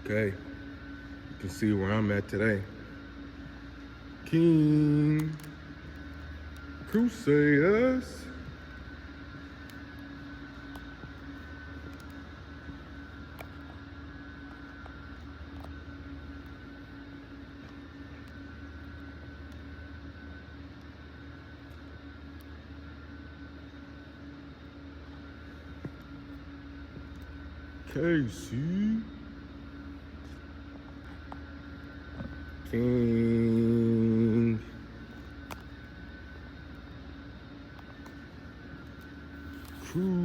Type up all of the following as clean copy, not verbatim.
Okay, you can see where I'm at today. King Crusaders. KC. King Crusaders.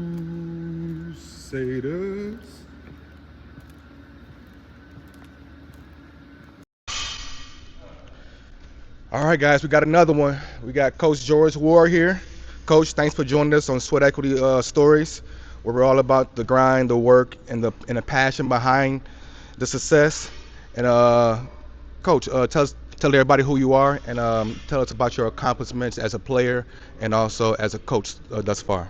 All right, guys, we got another one. We got Coach George Ward here. Coach, thanks for joining us on Sweat Equity Stories, where we're all about the grind, the work, and the passion behind the success. And Coach, tell everybody who you are, and tell us about your accomplishments as a player and also as a coach thus far.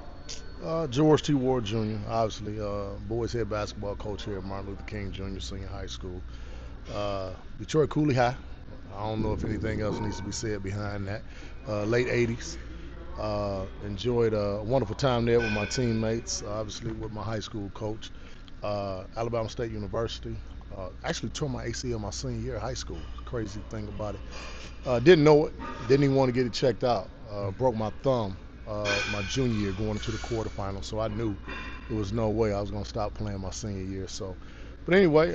George T. Ward Jr., obviously, boys head basketball coach here at Martin Luther King Jr. Senior High School. Detroit Cooley High. I don't know if anything else needs to be said behind that. Late 80s. Enjoyed a wonderful time there with my teammates, obviously with my high school coach. Alabama State University. Actually tore my ACL my senior year of high school. Crazy thing about it. Didn't know it. Didn't even want to get it checked out. Broke my thumb my junior year going into the quarterfinals. So I knew there was no way I was going to stop playing my senior year. So, but anyway,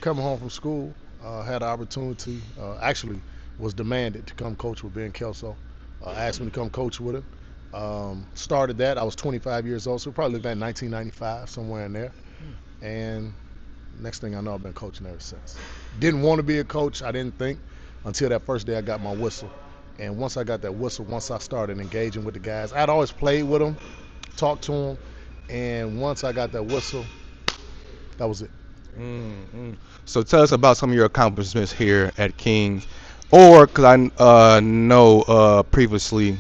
coming home from school, had an opportunity. Actually, was demanded to come coach with Ben Kelso. Asked me to come coach with him. Started that. I was 25 years old, so probably looking at 1995, somewhere in there. And next thing I know, I've been coaching ever since. Didn't want to be a coach, I didn't think, until that first day I got my whistle. And once I got that whistle, once I started engaging with the guys, I'd always played with them, talked to them, and once I got that whistle, that was it. Mm-hmm. So tell us about some of your accomplishments here at King, or because I know previously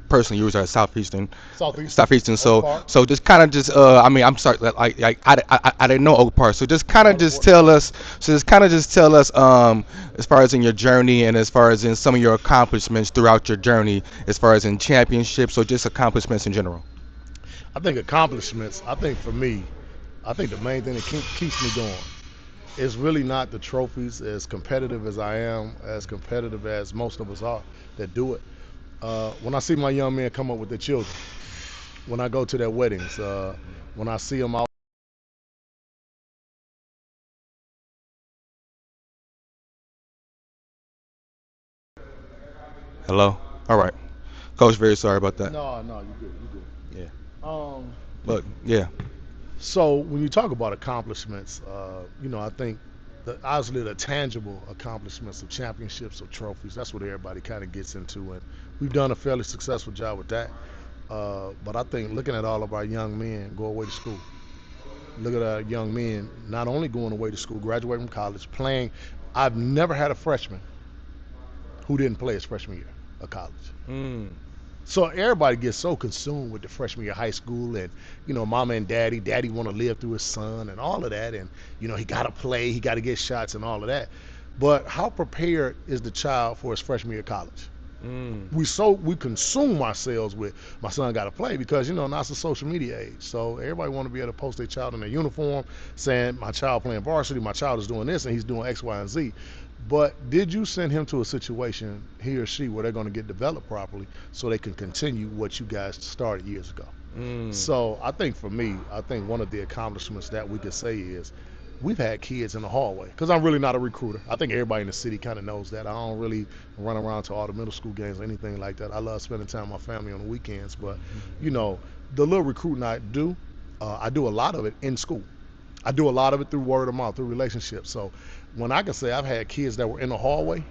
personally you was at Southeastern, Southeastern. Oak So Park, so just kind of just I mean I'm sorry I didn't know Oak Park. So just kind of just Waterport. tell us. So just kind of just tell us as far as in your journey and as far as in some of your accomplishments throughout your journey as far as in championships or just accomplishments in general. I think accomplishments, I think for me, I think the main thing that keeps me going is really not the trophies, as competitive as I am, as competitive as most of us are that do it. When I see my young men come up with their children, when I go to their weddings, when I see them out. Hello. All right, Coach. Very sorry about that. No, no, you good, you Yeah. good. But yeah. So when you talk about accomplishments, I think obviously the tangible accomplishments of championships or trophies, that's what everybody kind of gets into, and we've done a fairly successful job with that. But I think looking at all of our young men go away to school, look at our young men not only going away to school, graduating from college, playing. I've never had a freshman who didn't play his freshman year of college. Mm. So everybody gets so consumed with the freshman year of high school, and mama and daddy want to live through his son and all of that, and he got to play, he got to get shots and all of that. But how prepared is the child for his freshman year of college? Mm. We consume ourselves with my son got to play because now it's a social media age. So everybody want to be able to post their child in their uniform, saying my child playing varsity, my child is doing this, and he's doing X, Y, and Z. But did you send him to a situation, he or she, where they're going to get developed properly so they can continue what you guys started years ago? Mm. So I think for me, I think one of the accomplishments that we could say is we've had kids in the hallway because I'm really not a recruiter. I think everybody in the city kind of knows that. I don't really run around to all the middle school games or anything like that. I love spending time with my family on the weekends, but the little recruiting I do a lot of it in school. I do a lot of it through word of mouth, through relationships. So when I can say I've had kids that were in the hallway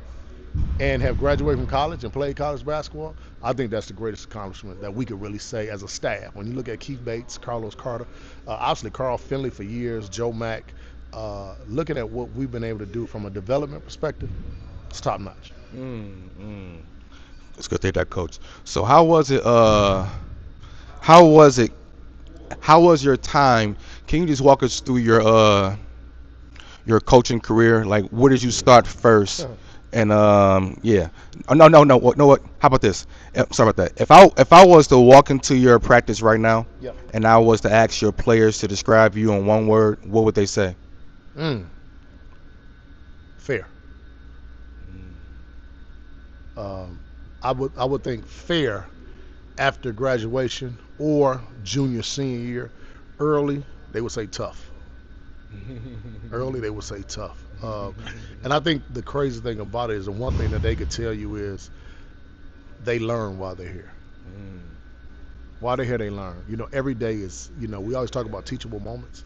and have graduated from college and played college basketball, I think that's the greatest accomplishment that we could really say as a staff. When you look at Keith Bates, Carlos Carter, obviously Carl Finley for years, Joe Mack, looking at what we've been able to do from a development perspective, it's top notch. Mm. Mm. It's good to hear that, Coach. So how was it? How was it? How was your time? Can you just walk us through your your coaching career? Like, where did you start first? And yeah, oh, no, no, no, no. What? How about this? Sorry about that. If I was to walk into your practice right now, Yep. and I was to ask your players to describe you in one word, what would they say? Mm, fair. Um, I would think fair after graduation or junior senior year. Early, they would say tough. Early, they would say tough. And I think the crazy thing about it is the one thing that they could tell you is they learn while they're here. While they're here, they learn. Every day is, we always talk about teachable moments.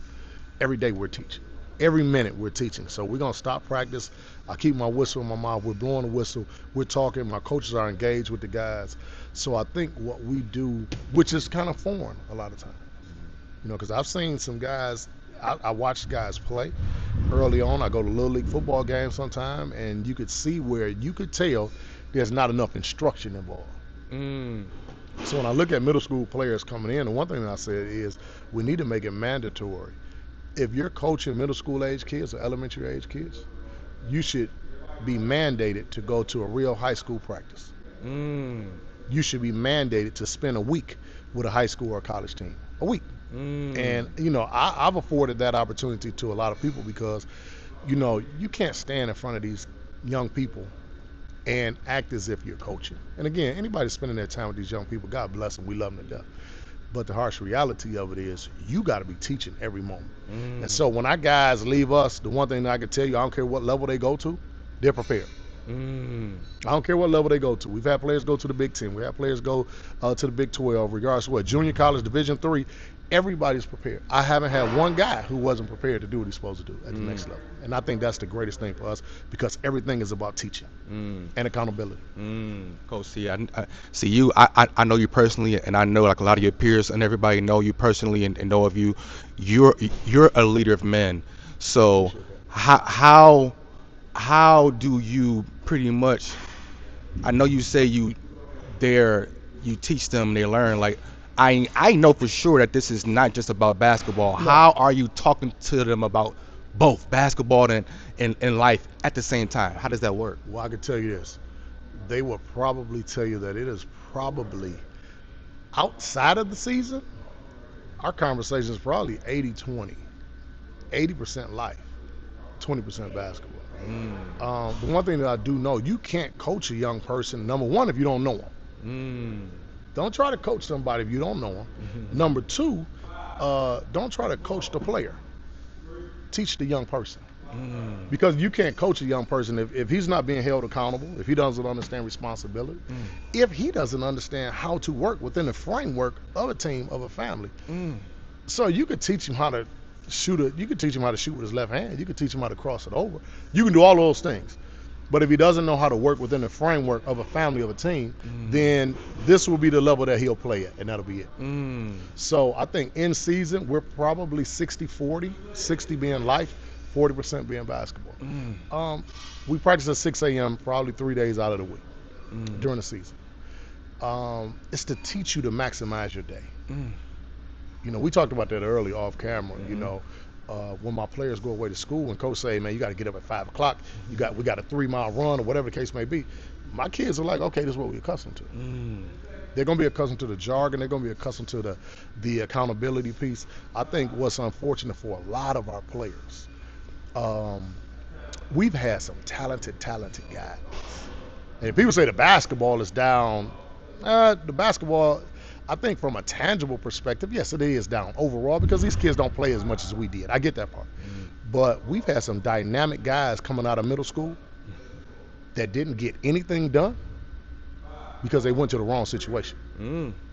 Every day we're teaching. Every minute we're teaching. So we're going to stop practice. I keep my whistle in my mouth. We're blowing the whistle. We're talking. My coaches are engaged with the guys. So I think what we do, which is kind of foreign a lot of times, because I've seen some guys, I watch guys play early on. I go to Little League football games sometime, and you could see where you could tell there's not enough instruction involved. Mm. So when I look at middle school players coming in, the one thing that I said is we need to make it mandatory. If you're coaching middle school age kids or elementary age kids, you should be mandated to go to a real high school practice. Mm. You should be mandated to spend a week with a high school or college team. A week. Mm. And, I've afforded that opportunity to a lot of people because, you can't stand in front of these young people and act as if you're coaching. And again, anybody spending their time with these young people, God bless them. We love them to death. But the harsh reality of it is you got to be teaching every moment. And so when our guys leave us, the one thing that I can tell you, I don't care what level they go to, they're prepared. I don't care what level they go to. We've had players go to the Big Ten. We have players go to the Big 12, regardless of what. Junior college, Division III, everybody's prepared. I haven't had one guy who wasn't prepared to do what he's supposed to do at the next level. And I think that's the greatest thing for us because everything is about teaching and accountability. Coach, I see you. I know you personally, and I know like a lot of your peers and everybody know you personally and know of you. You're a leader of men. So how do you pretty much? I know you say you teach them, they learn. Like I know for sure that this is not just about basketball. No. How are you talking to them about both basketball and life at the same time? How does that work? Well, I can tell you this. They will probably tell you that it is probably outside of the season, our conversation is probably 80-20. 80% life, 20% basketball. The one thing that I do know, you can't coach a young person, number one, if you don't know them. Don't try to coach somebody if you don't know them. Number two, don't try to coach the player. Teach the young person. Because you can't coach a young person if he's not being held accountable, if he doesn't understand responsibility, if he doesn't understand how to work within the framework of a team, of a family. So you could teach him how to you could teach him how to shoot with his left hand. You could teach him how to cross it over. You can do all those things. But if he doesn't know how to work within the framework of a family, of a team, then this will be the level that he'll play at, and that'll be it. So I think in season, we're probably 60-40, 60 being life, 40% being basketball. We practice at 6 a.m. probably 3 days out of the week during the season. It's to teach you to maximize your day. We talked about that earlier off camera. When my players go away to school and coach say, man, you got to get up at 5 o'clock. We got a 3-mile run or whatever the case may be. My kids are like, okay, this is what we're accustomed to. They're going to be accustomed to the jargon. They're going to be accustomed to the accountability piece. I think what's unfortunate for a lot of our players, we've had some talented guys. And people say the basketball is down. The basketball, I think from a tangible perspective, yes, it is down overall because these kids don't play as much as we did. I get that part. But we've had some dynamic guys coming out of middle school that didn't get anything done because they went to the wrong situation.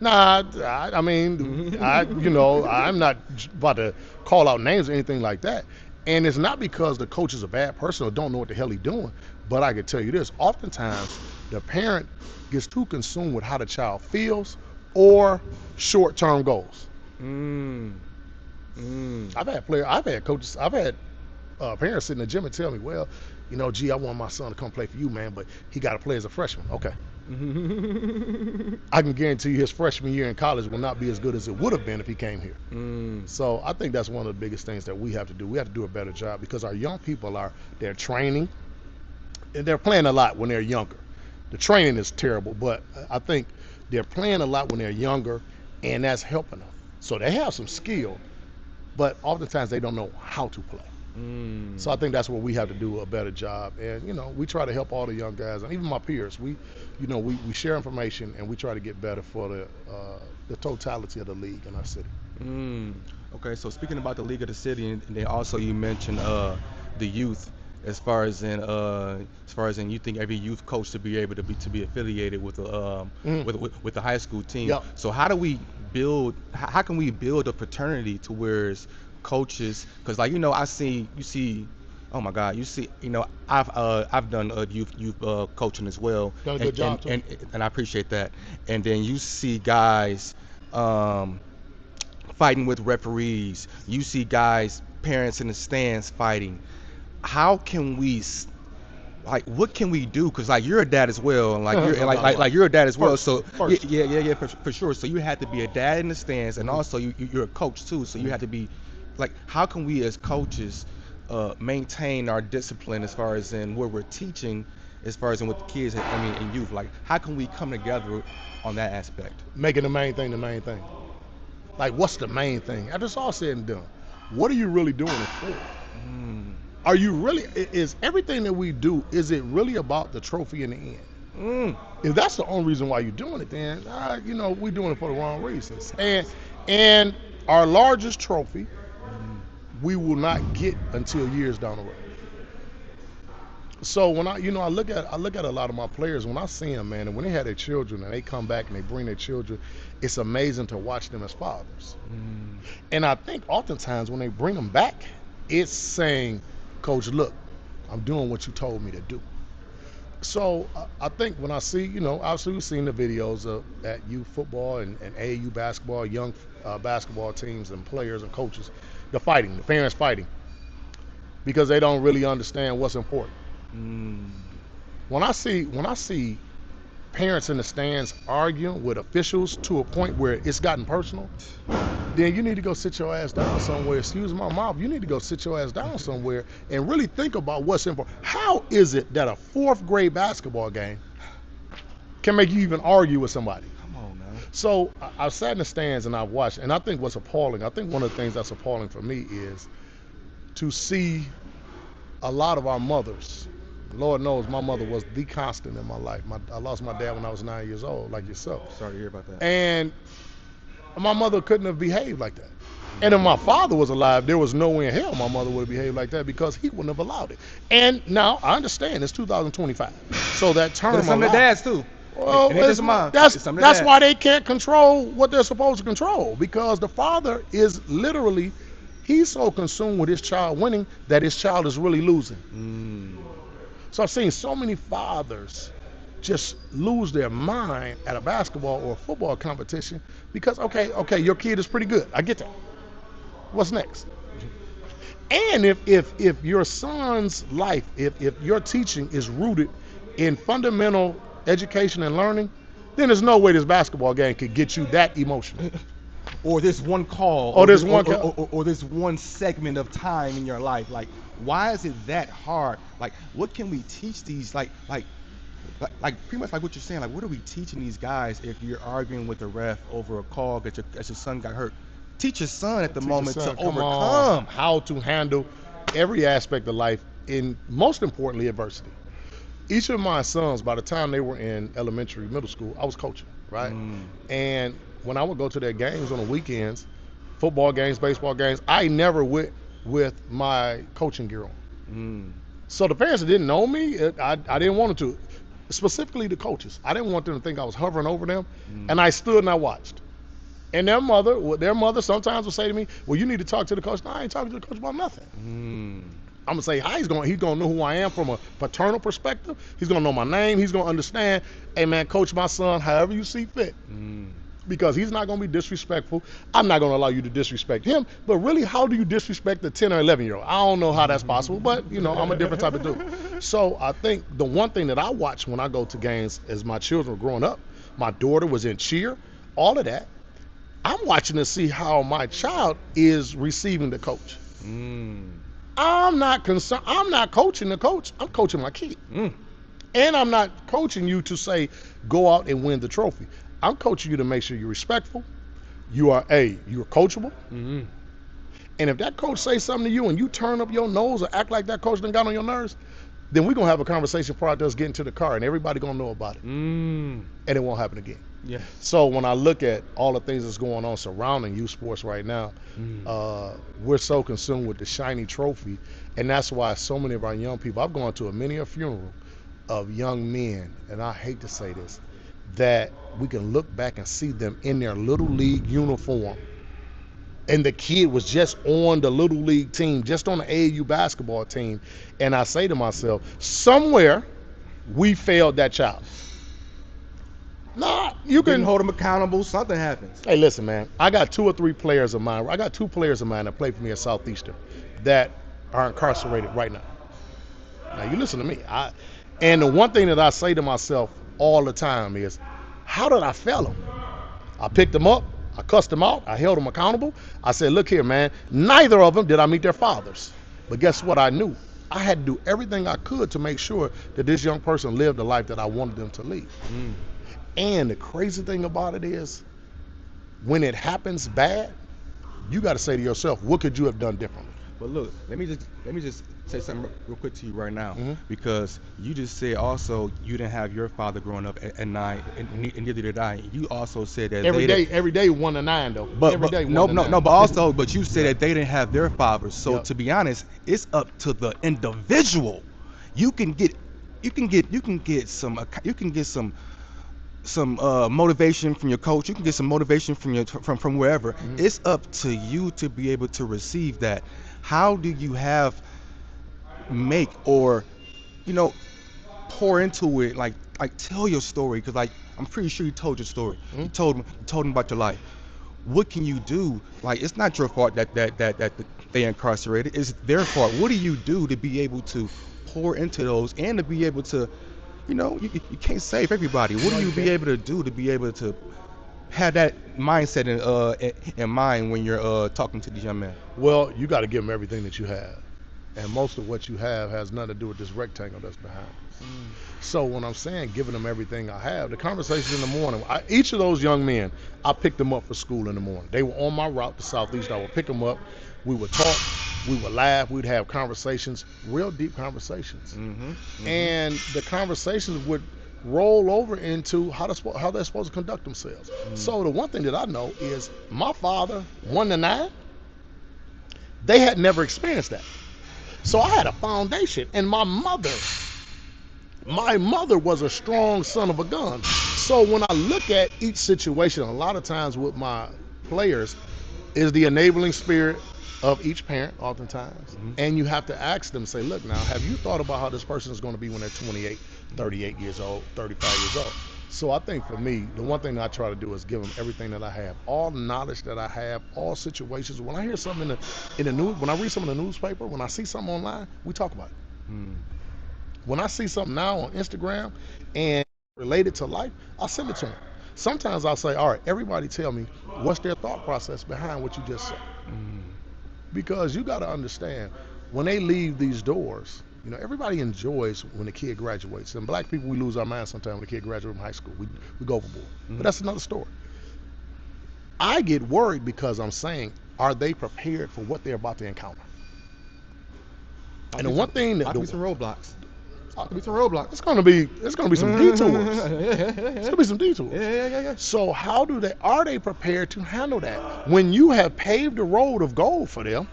Nah, I mean, I'm not about to call out names or anything like that. And it's not because the coach is a bad person or don't know what the hell he's doing. But I can tell you this, oftentimes the parent gets too consumed with how the child feels or short-term goals. I've had coaches, I've had parents sit in the gym and tell me, well, you know, gee, I want my son to come play for you, man, but he got to play as a freshman. Okay. I can guarantee you his freshman year in college will not be as good as it would have been if he came here. So I think that's one of the biggest things that we have to do. We have to do a better job because our young people they're training and they're playing a lot when they're younger. The training is terrible, but I think they're playing a lot when they're younger, and that's helping them. So they have some skill, but oftentimes they don't know how to play. So I think that's where we have to do a better job. And, you know, we try to help all the young guys and even my peers. We share information and we try to get better for the totality of the league in our city. Okay, so speaking about the league of the city, and then also you mentioned the youth, as far as in you think every youth coach should be able to be affiliated with the high school team. Yep. So how can we build a fraternity to where coaches, because like, you know, oh my God, you know, I've done youth coaching as well. Done a good job too. And I appreciate that. And then you see guys fighting with referees. You see guys, parents in the stands fighting. How can we, like, what can we do? Because like you're a dad as well, and like you're a dad as well. So First. yeah, for sure. So you had to be a dad in the stands, and also you're a coach too. So you have to be, like, how can we as coaches maintain our discipline as far as in where we're teaching, as far as in with the kids, and youth? Like, how can we come together on that aspect? Making the main thing. Like, what's the main thing? After it's all said and done, what are you really doing it for? Are you really, is everything that we do, is it really about the trophy in the end? If that's the only reason why you're doing it, then, you know, we're doing it for the wrong reasons. And our largest trophy, we will not get until years down the road. So when I look at a lot of my players, when I see them, man, and when they have their children and they come back and they bring their children, it's amazing to watch them as fathers. And I think oftentimes when they bring them back, it's saying, Coach, look, I'm doing what you told me to do. So I think when I see, you know, obviously we've seen the videos at youth football and AAU basketball, young basketball teams and players and coaches, the parents fighting, because they don't really understand what's important. When I see parents in the stands arguing with officials to a point where it's gotten personal, then you need to go sit your ass down somewhere. Excuse my mouth. You need to go sit your ass down somewhere and really think about what's important. How is it that a fourth grade basketball game can make you even argue with somebody? Come on now. So I've sat in the stands and I've watched, and I think what's appalling, I think one of the things that's appalling for me is to see a lot of our mothers. Lord knows my mother was the constant in my life. I lost my dad when I was 9 years old, like yourself. Sorry to hear about that. And my mother couldn't have behaved like that. And if my father was alive, there was no way in hell my mother would have behaved like that, because he wouldn't have allowed it. And now I understand it's 2025, so that term. But it's some of the dads too. Well, that's why they can't control what they're supposed to control, because the father is literally, he's so consumed with his child winning that his child is really losing. So I've seen so many fathers just lose their mind at a basketball or a football competition because, okay, your kid is pretty good. I get that. What's next? And if your son's life, if your teaching is rooted in fundamental education and learning, then there's no way this basketball game could get you that emotional. Or this one call, or this one segment of time in your life. Like, why is it that hard? Like, what can we teach these, like pretty much like what you're saying, like, what are we teaching these guys if you're arguing with the ref over a call that your son got hurt? Teach your son at the moment to overcome. How to handle every aspect of life, in most importantly, adversity. Each of my sons, by the time they were in elementary, middle school, I was coaching, right? And when I would go to their games on the weekends, football games, baseball games, I never went with my coaching gear on. So the parents that didn't know me, I didn't want them to. Specifically the coaches. I didn't want them to think I was hovering over them. And I stood and I watched. And their mother sometimes would say to me, well, you need to talk to the coach. No, I ain't talking to the coach about nothing. I'm going to say hi. He's going to know who I am from a paternal perspective. He's going to know my name. He's going to understand, hey, man, coach my son however you see fit. because he's not going to be disrespectful. I'm not going to allow you to disrespect him. But really, how do you disrespect the 10 or 11-year-old? I don't know how that's possible, but, I'm a different type of dude. So I think the one thing that I watch when I go to games as my children were growing up, my daughter was in cheer, all of that. I'm watching to see how my child is receiving the coach. I'm not concerned. I'm not coaching the coach. I'm coaching my kid. And I'm not coaching you to say, go out and win the trophy. I'm coaching you to make sure you're respectful. You're coachable. And if that coach says something to you and you turn up your nose or act like that coach done got on your nerves, then we're going to have a conversation prior to us getting to the car, and everybody going to know about it. And it won't happen again. Yeah. So when I look at all the things that's going on surrounding youth sports right now, we're so consumed with the shiny trophy, and that's why so many of our young people, I've gone to many a funeral of young men, and I hate to say this, that we can look back and see them in their little league uniform, and the kid was just on the little league team, just on the AAU basketball team, and I say to myself, somewhere we failed that child. Nah, you Didn't can hold them accountable. Something happens. Hey, listen, man. I got 2 or 3 players of mine. I got 2 players of mine that play for me at Southeastern that are incarcerated right now. Now, you listen to me. And the one thing that I say to myself all the time is, how did I fail them? I picked them up. I cussed them out. I held them accountable. I said, look here, man. Neither of them did I meet their fathers. But guess what I knew? I had to do everything I could to make sure that this young person lived the life that I wanted them to lead. And the crazy thing about it is, when it happens bad, you got to say to yourself, what could you have done differently? But look, let me just say something real quick to you right now, because you just said also you didn't have your father growing up at 9, and neither did I. You also said that every day 1 to 9 though. But but you said that they didn't have their fathers. So Yep. to be honest, it's up to the individual. You can get some motivation from your coach. You can get some motivation from wherever. It's up to you to be able to receive that. How do you make or pour into it, like tell your story, because like I'm pretty sure you told your story. You told them about your life. What can you do? Like, it's not your fault that they incarcerated. It's their fault. What do you do to be able to pour into those and to be able to, you can't save everybody. What do you be able to do to be able to have that mindset in mind when you're talking to these young men? Well, you got to give them everything that you have. And most of what you have has nothing to do with this rectangle that's behind us. So when I'm saying giving them everything I have, the conversations in the morning, each of those young men, I picked them up for school in the morning. They were on my route to Southeast. I would pick them up. We would talk. We would laugh. We'd have conversations, real deep conversations. And the conversations would roll over into how they're supposed to conduct themselves. So the one thing that I know is my father, 1 to 9, they had never experienced that. So I had a foundation, and my mother was a strong son of a gun. So when I look at each situation, a lot of times with my players is the enabling spirit of each parent oftentimes. And you have to ask them, say, look now, have you thought about how this person is going to be when they're 28, 38 years old, 35 years old? So I think for me, the one thing that I try to do is give them everything that I have, all the knowledge that I have, all situations. When I hear something in the news, when I read something in the newspaper, when I see something online, we talk about it. When I see something now on Instagram and related to life, I'll send it to them. Sometimes I'll say, all right, everybody tell me what's their thought process behind what you just said. Because you got to understand, when they leave these doors, everybody enjoys when a kid graduates. And black people, we lose our minds sometimes when a kid graduates from high school. We go overboard. But that's another story. I get worried because I'm saying, are they prepared for what they're about to encounter? And the one thing that... I'll be some roadblocks. It's gonna be some detours. It's gonna be some detours. Yeah. So are they prepared to handle that? When you have paved the road of gold for them,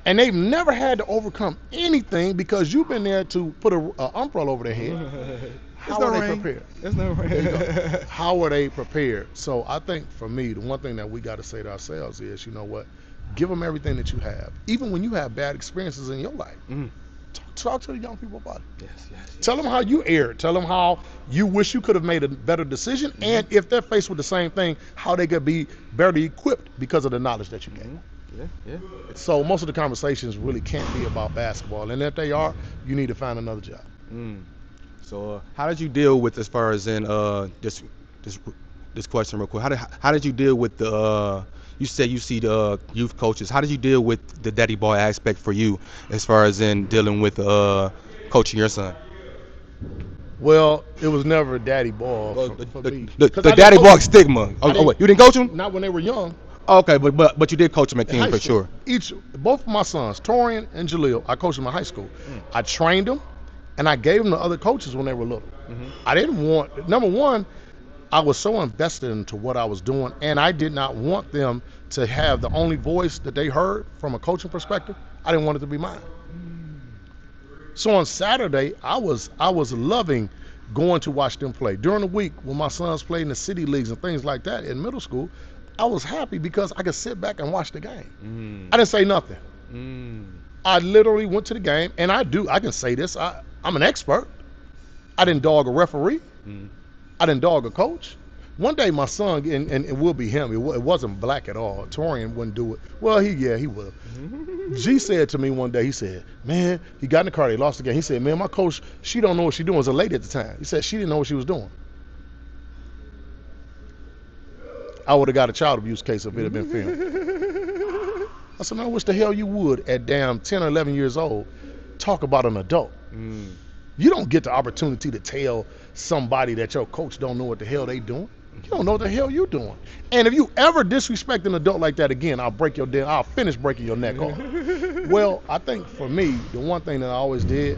and they've never had to overcome anything because you've been there to put an umbrella over their head. How are they prepared? It's no rain. How are they prepared? So I think for me, the one thing that we got to say to ourselves is, you know what? Give them everything that you have. Even when you have bad experiences in your life, Talk to the young people about it. Yes. Tell them how you erred. Tell them how you wish you could have made a better decision, and if they're faced with the same thing, how they could be better equipped because of the knowledge that you gain. Yeah. So most of the conversations really can't be about basketball, and if they are, you need to find another job. So how did you deal with, as far as in this question real quick? How did you deal with the you said you see the youth coaches? How did you deal with the daddy boy aspect for you, as far as in dealing with coaching your son? Well, it was never a daddy ball Well, for the, me. the, 'Cause the I didn't daddy coach boy them. stigma. I Oh, didn't, wait, you didn't coach him? not when they were young. Okay, but you did coach him at In King high for school. sure. Both of my sons, Torian and Jaleel, I coached them in high school. I trained them, and I gave them to other coaches when they were little. I didn't want, number one, I was so invested into what I was doing, and I did not want them to have the only voice that they heard from a coaching perspective. I didn't want it to be mine. So on Saturday, I was loving going to watch them play. During the week, when my sons played in the city leagues and things like that in middle school, I was happy because I could sit back and watch the game. I didn't say nothing. I literally went to the game, and I can say this, I'm an expert. I didn't dog a referee. I didn't dog a coach. One day my son, and it will be him, it wasn't black at all. Torian wouldn't do it. Well, he will. G said to me one day, he said, man, he got in the car, they lost the game. He said, man, my coach, she don't know what she's doing. It was a lady at the time. He said she didn't know what she was doing. I would have got a child abuse case if it had been filmed. I said, man, I wish the hell you would at damn 10 or 11 years old talk about an adult. You don't get the opportunity to tell somebody that your coach don't know what the hell they doing. You don't know what the hell you doing. And if you ever disrespect an adult like that again, I'll finish breaking your neck off. Well, I think for me, the one thing that I always did,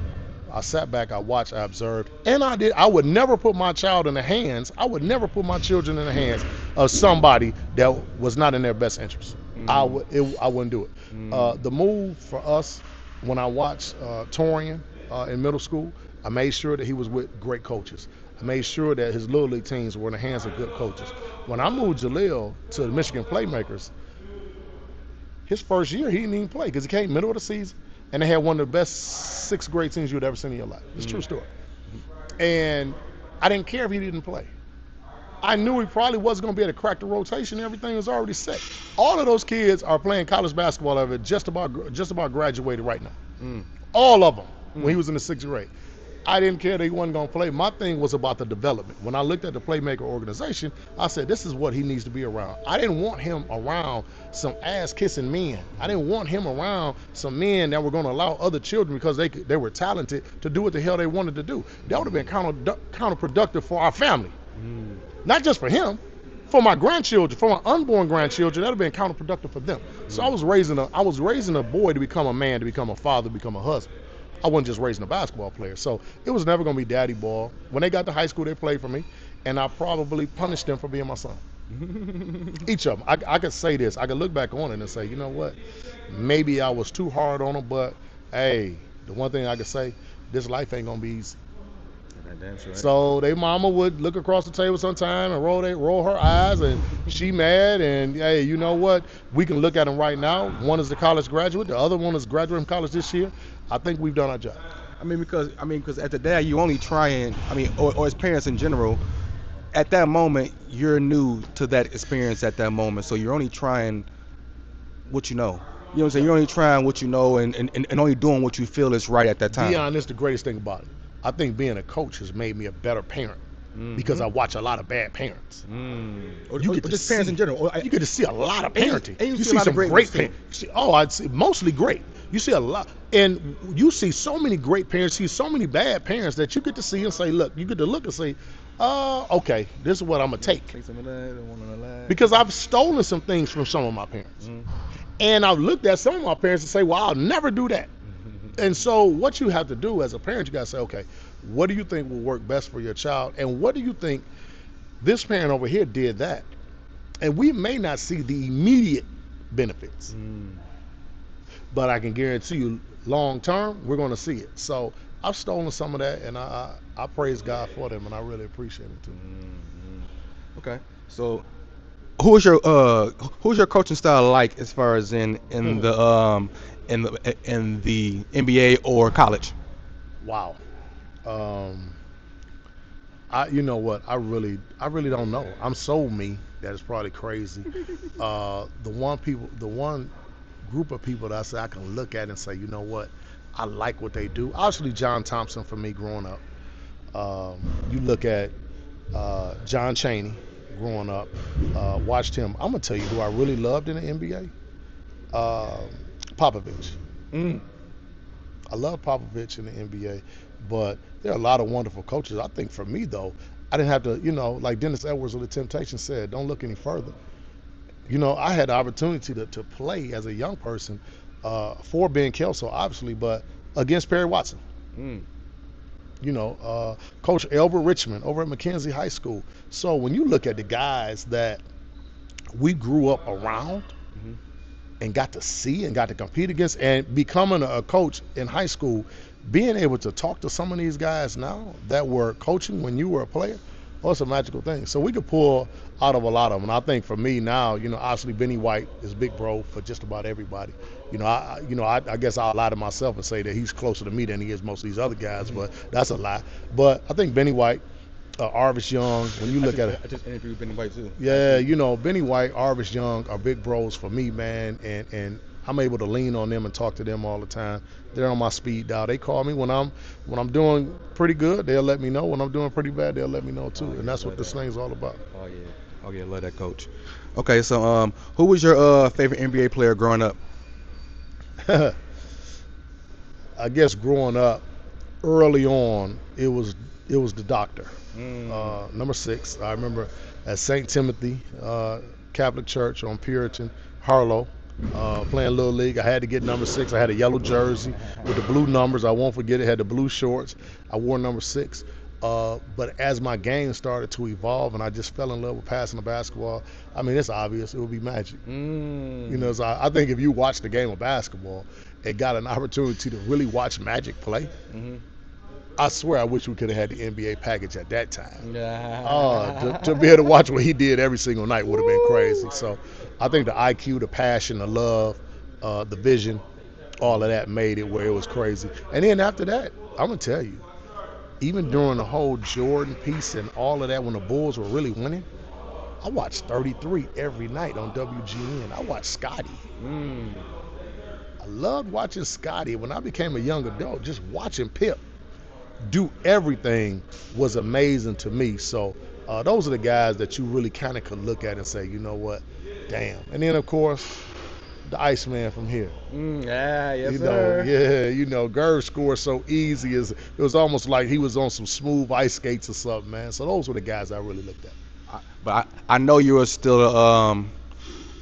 I sat back, I watched, I observed, and I would never put my child in the hands, I would never put my children in the hands of somebody that was not in their best interest. I wouldn't do it. The move for us, when I watched Torian in middle school, I made sure that he was with great coaches. I made sure that his little league teams were in the hands of good coaches. When I moved Jaleel to the Michigan Playmakers, his first year he didn't even play because he came middle of the season, and they had one of the best sixth grade teams you would ever seen in your life. It's a true story. And I didn't care if he didn't play. I knew he probably wasn't going to be able to crack the rotation. Everything was already set. All of those kids are playing college basketball over just about graduated right now. All of them when he was in the sixth grade. I didn't care that he wasn't going to play. My thing was about the development. When I looked at the Playmaker organization, I said, this is what he needs to be around. I didn't want him around some ass-kissing men. I didn't want him around some men that were going to allow other children, because they were talented, to do what the hell they wanted to do. That would have been counterproductive for our family. Not just for him, for my grandchildren, for my unborn grandchildren, that would have been counterproductive for them. So I was raising a boy to become a man, to become a father, to become a husband. I wasn't just raising a basketball player. So it was never going to be daddy ball. When they got to high school, they played for me, and I probably punished them for being my son. Each of them. I could say this. I could look back on it and say, you know what? Maybe I was too hard on them, but, hey, the one thing I could say, this life ain't going to be easy. So their mama would look across the table sometime and roll her eyes, and she mad, and hey, you know what? We can look at them right now. One is a college graduate. The other one is graduating from college this year. I think we've done our job. Because as a dad, you only trying. Or as parents in general, at that moment, you're new to that experience at that moment. So you're only trying what you know. You know what I'm saying? You're only trying what you know, and only doing what you feel is right at that time. Be honest, the greatest thing about it, I think being a coach has made me a better parent. Because I watch a lot of bad parents. Or just parents in general. You get to see a lot of parenting. And you see see a lot some of great great parents. I'd say mostly great. You see a lot, and you see so many great parents, see so many bad parents that you get to see and say, look, you get to look and say, okay, this is what I'm gonna take. Because I've stolen some things from some of my parents, and I've looked at some of my parents and say, well, I'll never do that. And so what you have to do as a parent, you gotta say, okay, what do you think will work best for your child, and what do you think this parent over here did that? And we may not see the immediate benefits, but I can guarantee you, long term, we're going to see it. So I've stolen some of that, and I praise God for them, and I really appreciate it too. Okay, so who's your coaching style like as far as in Hmm. the NBA or college? Wow. Um, you know what? I really don't know. I'm so me that it's probably crazy. The one group of people that I say I can look at and say, you know what? I like what they do. Obviously, John Thompson for me growing up. You look at John Chaney growing up. Watched him. I'm gonna tell you who I really loved in the NBA. Popovich. Mm. I love Popovich in the NBA, but there are a lot of wonderful coaches. I think for me though, I didn't have to, like Dennis Edwards of the Temptations said, don't look any further. I had the opportunity to play as a young person for Ben Kelso, obviously, but against Perry Watson. Mm. Coach Elbert Richmond over at McKenzie High School. So when you look at the guys that we grew up around Hmm. and got to see and got to compete against, and becoming a coach in high school, being able to talk to some of these guys now that were coaching when you were a player, oh, it's a magical thing. So we could pull out of a lot of them. And I think for me now, obviously Benny White is big bro for just about everybody. I guess I'll lie to myself and say that he's closer to me than he is most of these other guys, but that's a lie. But I think Benny White, Arvis Young, when you look at it, I just interviewed Benny White too last yeah, week. Benny White, Arvis Young are big bros for me, man, and I'm able to lean on them and talk to them all the time. They're on my speed dial. They call me when I'm doing pretty good. They'll let me know. When I'm doing pretty bad, they'll let me know too. Oh And yeah, that's what love this that. thing's all about. Oh yeah. Oh yeah, love that coach. Okay, so who was your favorite NBA player growing up? I guess growing up early on, it was the doctor. Mm. Number 6. I remember at St. Timothy Catholic Church on Puritan, Harlow, playing Little League. I had to get number 6. I had a yellow jersey with the blue numbers. I won't forget it. Had the blue shorts. I wore number 6. But as my game started to evolve and I just fell in love with passing the basketball, I mean, it's obvious it would be Magic. Mm. So I think if you watch the game of basketball and got an opportunity to really watch Magic play, Hmm. I swear I wish we could have had the NBA package at that time. To be Yeah. able to watch what he did every single night would have been crazy. So I think the IQ, the passion, the love, the vision, all of that made it where it was crazy. And then after that, I'm going to tell you, even during the whole Jordan piece and all of that, when the Bulls were really winning, I watched 33 every night on WGN. I watched Scotty. Mm. I loved watching Scotty. When I became a young adult, just watching Pip do everything was amazing to me. So those are the guys that you really kind of could look at and say, you know what, damn. And then of course the Iceman from here. Mm. Yeah, yes sir. Yeah, Gerv scored so easy. As it was almost like he was on some smooth ice skates or something, man. So those were the guys I really looked at. But I know you are still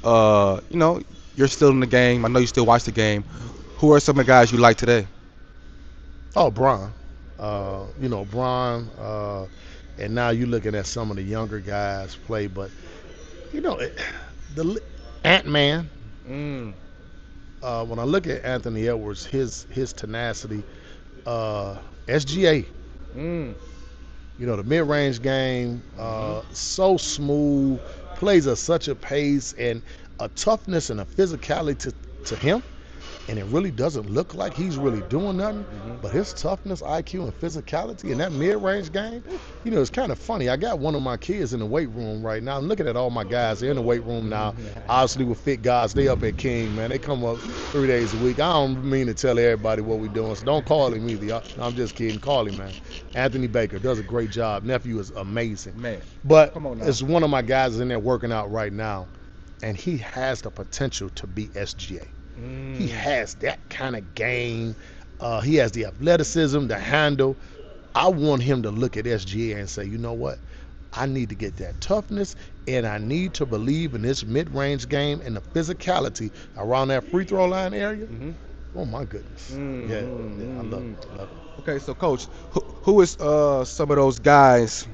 you're still in the game. I know you still watch the game. Who are some of the guys you like today? Oh, Bron. Bron. And now you're looking at some of the younger guys play, but you know, it- the Ant Man. Mm. When I look at Anthony Edwards, his tenacity, SGA, Mm. the mid-range game, Hmm. so smooth, plays at such a pace and a toughness and a physicality to him, and it really doesn't look like he's really doing nothing. Hmm. But his toughness, IQ, and physicality in that mid-range game, it's kind of funny. I got one of my kids in the weight room right now. I'm looking at all my guys. They're in the weight room now. Obviously, with fit guys, they up at King, man. They come up 3 days a week. I don't mean to tell everybody what we're doing, so don't call him either. I'm just kidding. Call him, man. Anthony Baker does a great job. Nephew is amazing. Man, But come on now. it's one of my guys in there working out right now, and he has the potential to be SGA. He Mm. has that kind of game. He has the athleticism, the handle. I want him to look at SGA and say, you know what? I need to get that toughness, and I need to believe in this mid-range game and the physicality around that free throw line area. Hmm. Oh my goodness. Mm. Yeah, I love Mm. it. I love it. Okay, so coach, who is some of those guys?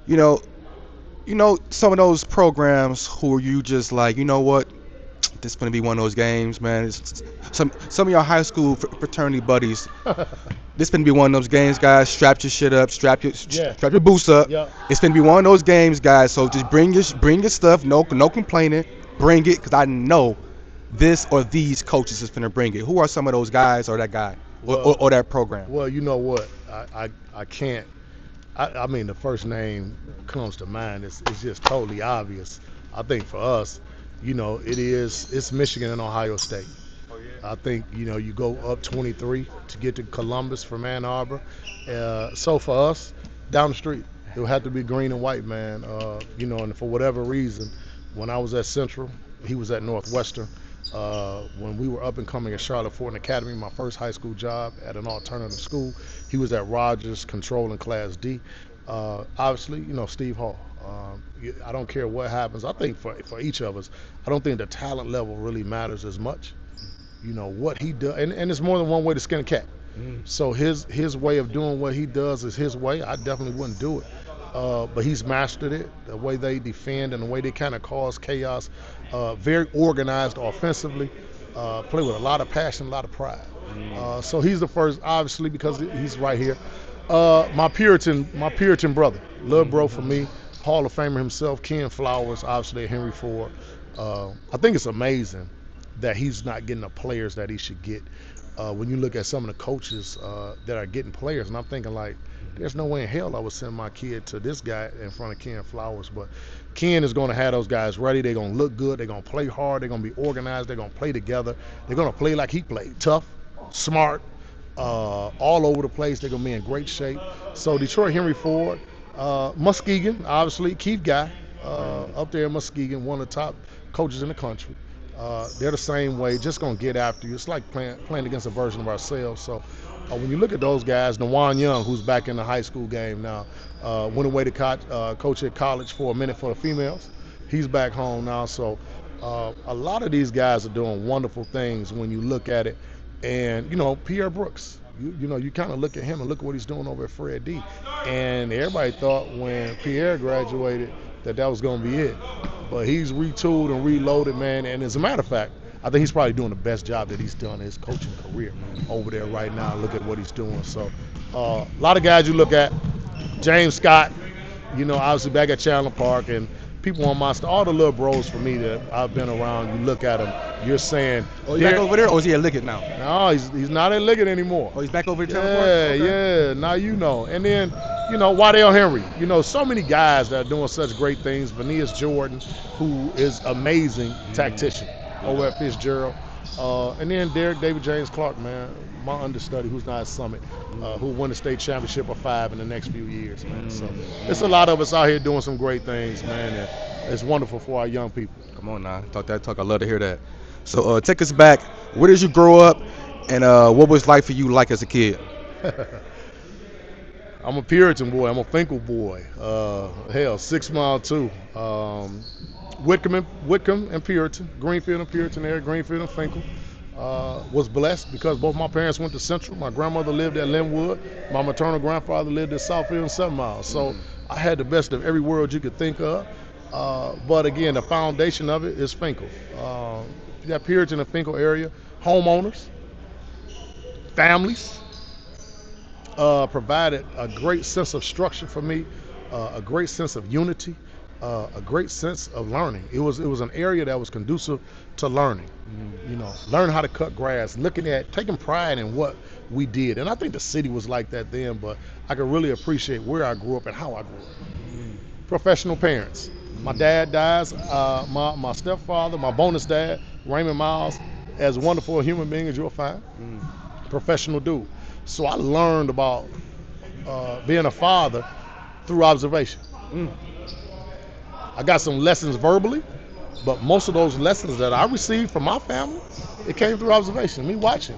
You know, some of those programs who you just like. You know what? This is gonna be one of those games, man. Some of your high school fraternity buddies. This gonna be one of those games, guys. Strap your shit up, Yeah, strap your boots up. yeah. It's gonna be one of those games, guys. So just bring your stuff. No complaining. Bring it, cause I know this or these coaches is gonna bring it. Who are some of those guys or that guy Well, or that program? well, you know what? I can't. I mean, the first name comes to mind. It's just totally obvious. I think for us, it's Michigan and Ohio State. I think you go up 23 to get to Columbus from Ann Arbor. So for us, down the street, it would have to be green and white, man. And for whatever reason, when I was at Central, he was at Northwestern. When we were up and coming at Charlotte Ford Academy, my first high school job at an alternative school, he was at Rogers, controlling Class D. Obviously, Steve Hall. I don't care what happens. I think for each of us, I don't think the talent level really matters as much. What he does, and it's more than one way to skin a cat. So his way of doing what he does is his way. I definitely wouldn't do it. But he's mastered it, the way they defend and the way they kind of cause chaos. Very organized offensively, play with a lot of passion, a lot of pride. So he's the first, obviously, because he's right here. My Puritan brother, love bro for me, Hall of Famer himself, Ken Flowers, obviously at Henry Ford. I think it's amazing that he's not getting the players that he should get. When you look at some of the coaches that are getting players, and I'm thinking like, there's no way in hell I would send my kid to this guy in front of Ken Flowers. But Ken is going to have those guys ready. They're going to look good. They're going to play hard. They're going to be organized. They're going to play together. They're going to play like he played, tough, smart, all over the place. They're going to be in great shape. So Detroit Henry Ford, Muskegon, obviously, Keith Guy, up there in Muskegon, one of the top coaches in the country. They're the same way, just going to get after you. It's like playing against a version of ourselves. So when you look at those guys, Dewan Young, who's back in the high school game now, went away to coach at college for a minute for the females. He's back home now. So a lot of these guys are doing wonderful things when you look at it. And, Pierre Brooks, you kind of look at him and look at what he's doing over at Fred D. And everybody thought when Pierre graduated that was going to be it. But he's retooled and reloaded, man. And as a matter of fact, I think he's probably doing the best job that he's done in his coaching career over there right now. Look at what he's doing. So a lot of guys you look at, James Scott, obviously back at Chandler Park, and people on my all the little bros for me that I've been around, you look at them, you're saying, oh, he's back over there, or is he at Liggett now? No, he's not at Liggett anymore. Oh, he's back over at Chandler Park? Okay. Yeah, now And then, Waddell Henry. So many guys that are doing such great things. Vanias Jordan, who is amazing tactician over at Fitzgerald. And then Derek David James Clark, man, my understudy, who's not at Summit, who won the state championship of 5 in the next few years, man. So it's a lot of us out here doing some great things, man, and it's wonderful for our young people. Come on now, talk that talk. I love to hear that. So take us back. Where did you grow up, and what was life for you like as a kid? I'm a Puritan boy. I'm a Finkel boy. 6 Mile too. Whitcomb and Puritan, Greenfield and Puritan area, Greenfield and Finkel. Was blessed because both my parents went to Central. My grandmother lived at Linwood. My maternal grandfather lived at Southfield and 7 Mile. So I had the best of every world you could think of. But again, the foundation of it is Finkel. You got Puritan and Finkel area, homeowners, families, provided a great sense of structure for me, a great sense of unity, a great sense of learning. It was an area that was conducive to learning. Learn how to cut grass, taking pride in what we did. And I think the city was like that then, but I could really appreciate where I grew up and how I grew up. Professional parents. My dad dies. My stepfather, my bonus dad, Raymond Miles, as wonderful a human being as you'll find. Professional dude. So I learned about being a father through observation. I got some lessons verbally, but most of those lessons that I received from my family, it came through observation, me watching.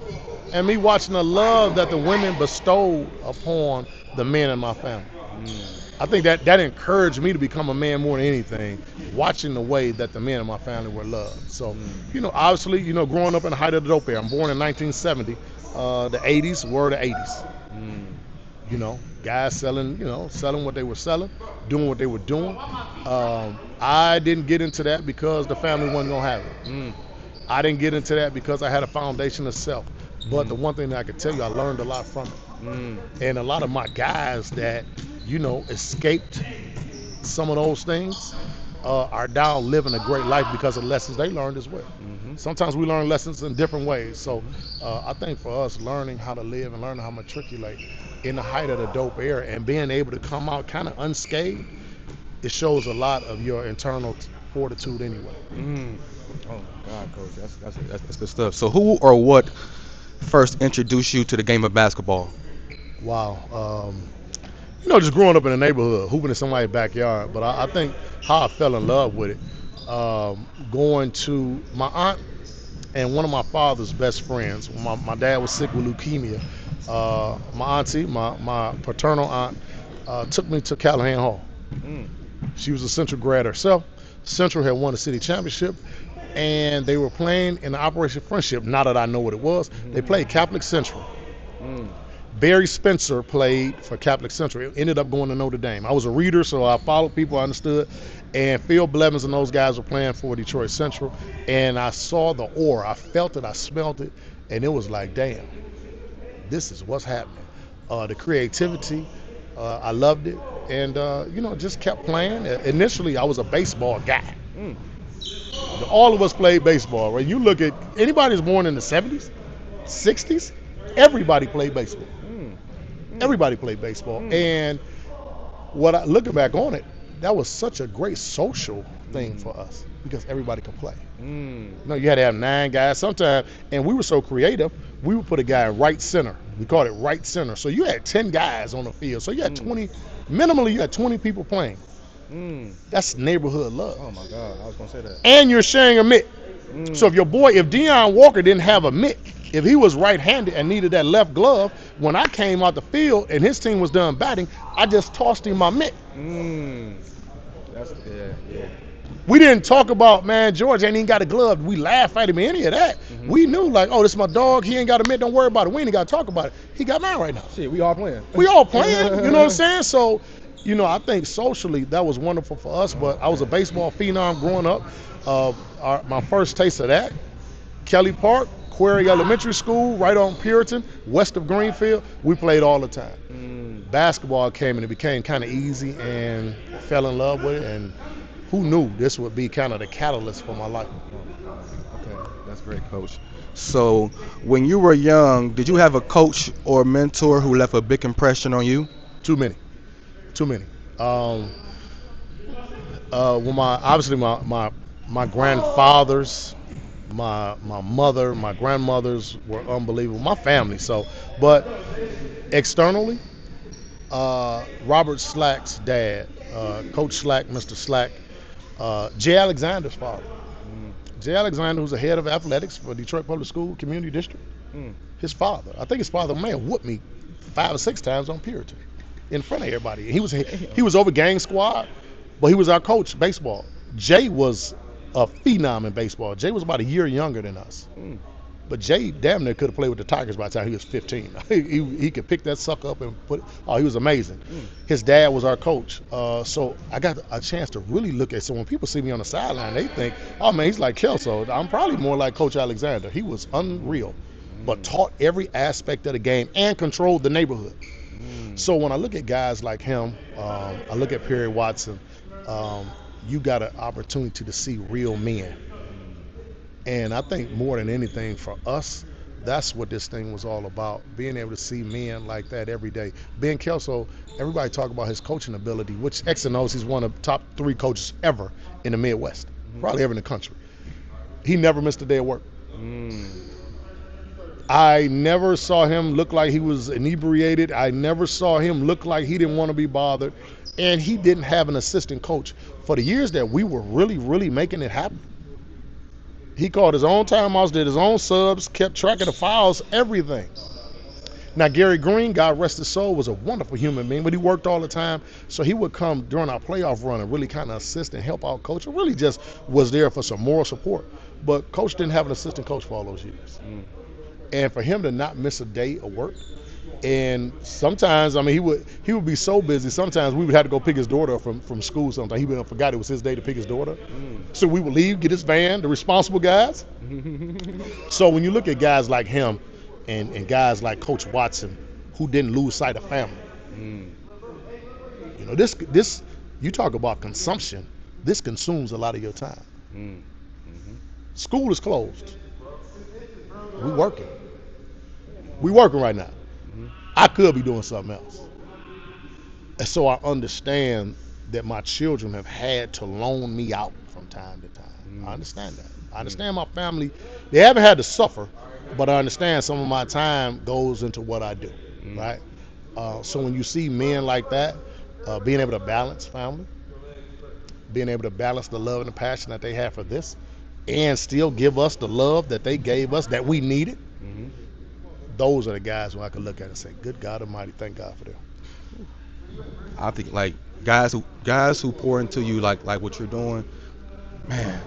And me watching the love that the women bestowed upon the men in my family. I think that encouraged me to become a man more than anything, watching the way that the men in my family were loved. So, obviously, growing up in the height of the dope era, I'm born in 1970. The 80s were the 80s. Guys selling what they were selling, doing what they were doing. I didn't get into that because the family wasn't gonna have it. I didn't get into that because I had a foundation of self. But the one thing that I could tell you, I learned a lot from it. Mm. And a lot of my guys that, escaped some of those things are now living a great life because of lessons they learned as well. Mm-hmm. Sometimes we learn lessons in different ways. So Mm-hmm. I think for us, learning how to live and learning how to matriculate in the height of the dope era and being able to come out kind of unscathed, it shows a lot of your internal fortitude anyway. Mm. Oh my God, coach, that's good stuff. So, who or what first introduced you to the game of basketball? Wow. Just growing up in the neighborhood, hooping in somebody's backyard. But I think how I fell in love with it, going to my aunt and one of my father's best friends. My dad was sick with leukemia. My auntie, my paternal aunt, took me to Callahan Hall. Mm. She was a Central grad herself. Central had won the city championship, and they were playing in the Operation Friendship. Now that I know what it was, they played Catholic Central. Mm. Barry Spencer played for Catholic Central. It ended up going to Notre Dame. I was a reader, so I followed people, I understood. And Phil Blevins and those guys were playing for Detroit Central. And I saw the aura. I felt it. I smelled it. And it was like, damn, this is what's happening. The creativity, I loved it. And, just kept playing. Initially, I was a baseball guy. Mm. All of us played baseball, right? You look at anybody that's born in the 70s, 60s, everybody played baseball. Mm. Everybody played baseball. Mm. And looking back on it, that was such a great social thing for us because everybody could play. Mm. You had to have 9 guys sometimes, and we were so creative, we would put a guy in right center. We called it right center. So you had 10 guys on the field. So you had 20, minimally you had 20 people playing. Mm. That's neighborhood love. Oh my God, I was gonna say that. And you're sharing a mitt. Mm. So if Deion Walker didn't have a mitt, if he was right-handed and needed that left glove, when I came out the field and his team was done batting, I just tossed him my mitt. Mm. That's yeah. We didn't talk about, man, George ain't even got a glove. We laugh at him, any of that. Mm-hmm. We knew, like, oh, this is my dog. He ain't got a mitt. Don't worry about it. We ain't got to talk about it. He got mine right now. Shit, we all playing. We all playing. You know what I'm saying? So, I think socially that was wonderful for us. But I was a baseball phenom growing up. My first taste of that, Kelly Park, Quarry Elementary School, right on Puritan, west of Greenfield. We played all the time. Mm. Basketball came and it became kind of easy and fell in love with it. And who knew this would be kind of the catalyst for my life? Okay, that's great, coach. So, when you were young, did you have a coach or mentor who left a big impression on you? Too many. When my grandfathers, my mother, my grandmothers were unbelievable. My family, but externally, Robert Slack's dad, Coach Slack, Mr. Slack, Jay Alexander's father. Jay Alexander, who's the head of athletics for Detroit Public School Community District, his father, I think his father may have whooped me 5 or 6 times on Puritan in front of everybody. He was over gang squad, but he was our coach baseball. Jay was a phenom in baseball. Jay was about a year younger than us. But Jay damn near could have played with the Tigers by the time he was 15. He could pick that sucker up and he was amazing. His dad was our coach. So I got a chance to really look at, so when people see me on the sideline, they think, oh man, he's like Kelso. I'm probably more like Coach Alexander. He was unreal, but taught every aspect of the game and controlled the neighborhood. So when I look at guys like him, I look at Perry Watson, you got an opportunity to see real men. And I think more than anything for us, that's what this thing was all about, being able to see men like that every day. Ben Kelso, everybody talk about his coaching ability, which X knows he's one of the top 3 coaches ever in the Midwest, probably ever in the country. He never missed a day of work. I never saw him look like he was inebriated. I never saw him look like he didn't want to be bothered. And he didn't have an assistant coach. For the years that we were really, really making it happen, he called his own timeouts, did his own subs, kept track of the fouls, everything. Now, Gary Green, God rest his soul, was a wonderful human being, but he worked all the time. So he would come during our playoff run and really kind of assist and help out Coach. And really just was there for some moral support. But Coach didn't have an assistant coach for all those years. And for him to not miss a day of work, And sometimes, I mean, he would be so busy. Sometimes we would have to go pick his daughter up from school. Sometimes he would have forgot it was his day to pick his daughter. So we would leave, get his van, the responsible guys. So when you look at guys like him and guys like Coach Watson, who didn't lose sight of family, you know, this you talk about consumption. This consumes a lot of your time. School is closed. We working. We working right now. I could be doing something else. And so I understand that my children have had to loan me out from time to time. I understand that. I understand my family, they haven't had to suffer, but I understand some of my time goes into what I do, right? So when you see men like that, being able to balance family, being able to balance the love and the passion that they have for this, and still give us the love that they gave us that we needed, those are the guys who I can look at and say, good God Almighty, thank God for them. I think like guys who pour into you like what you're doing, man.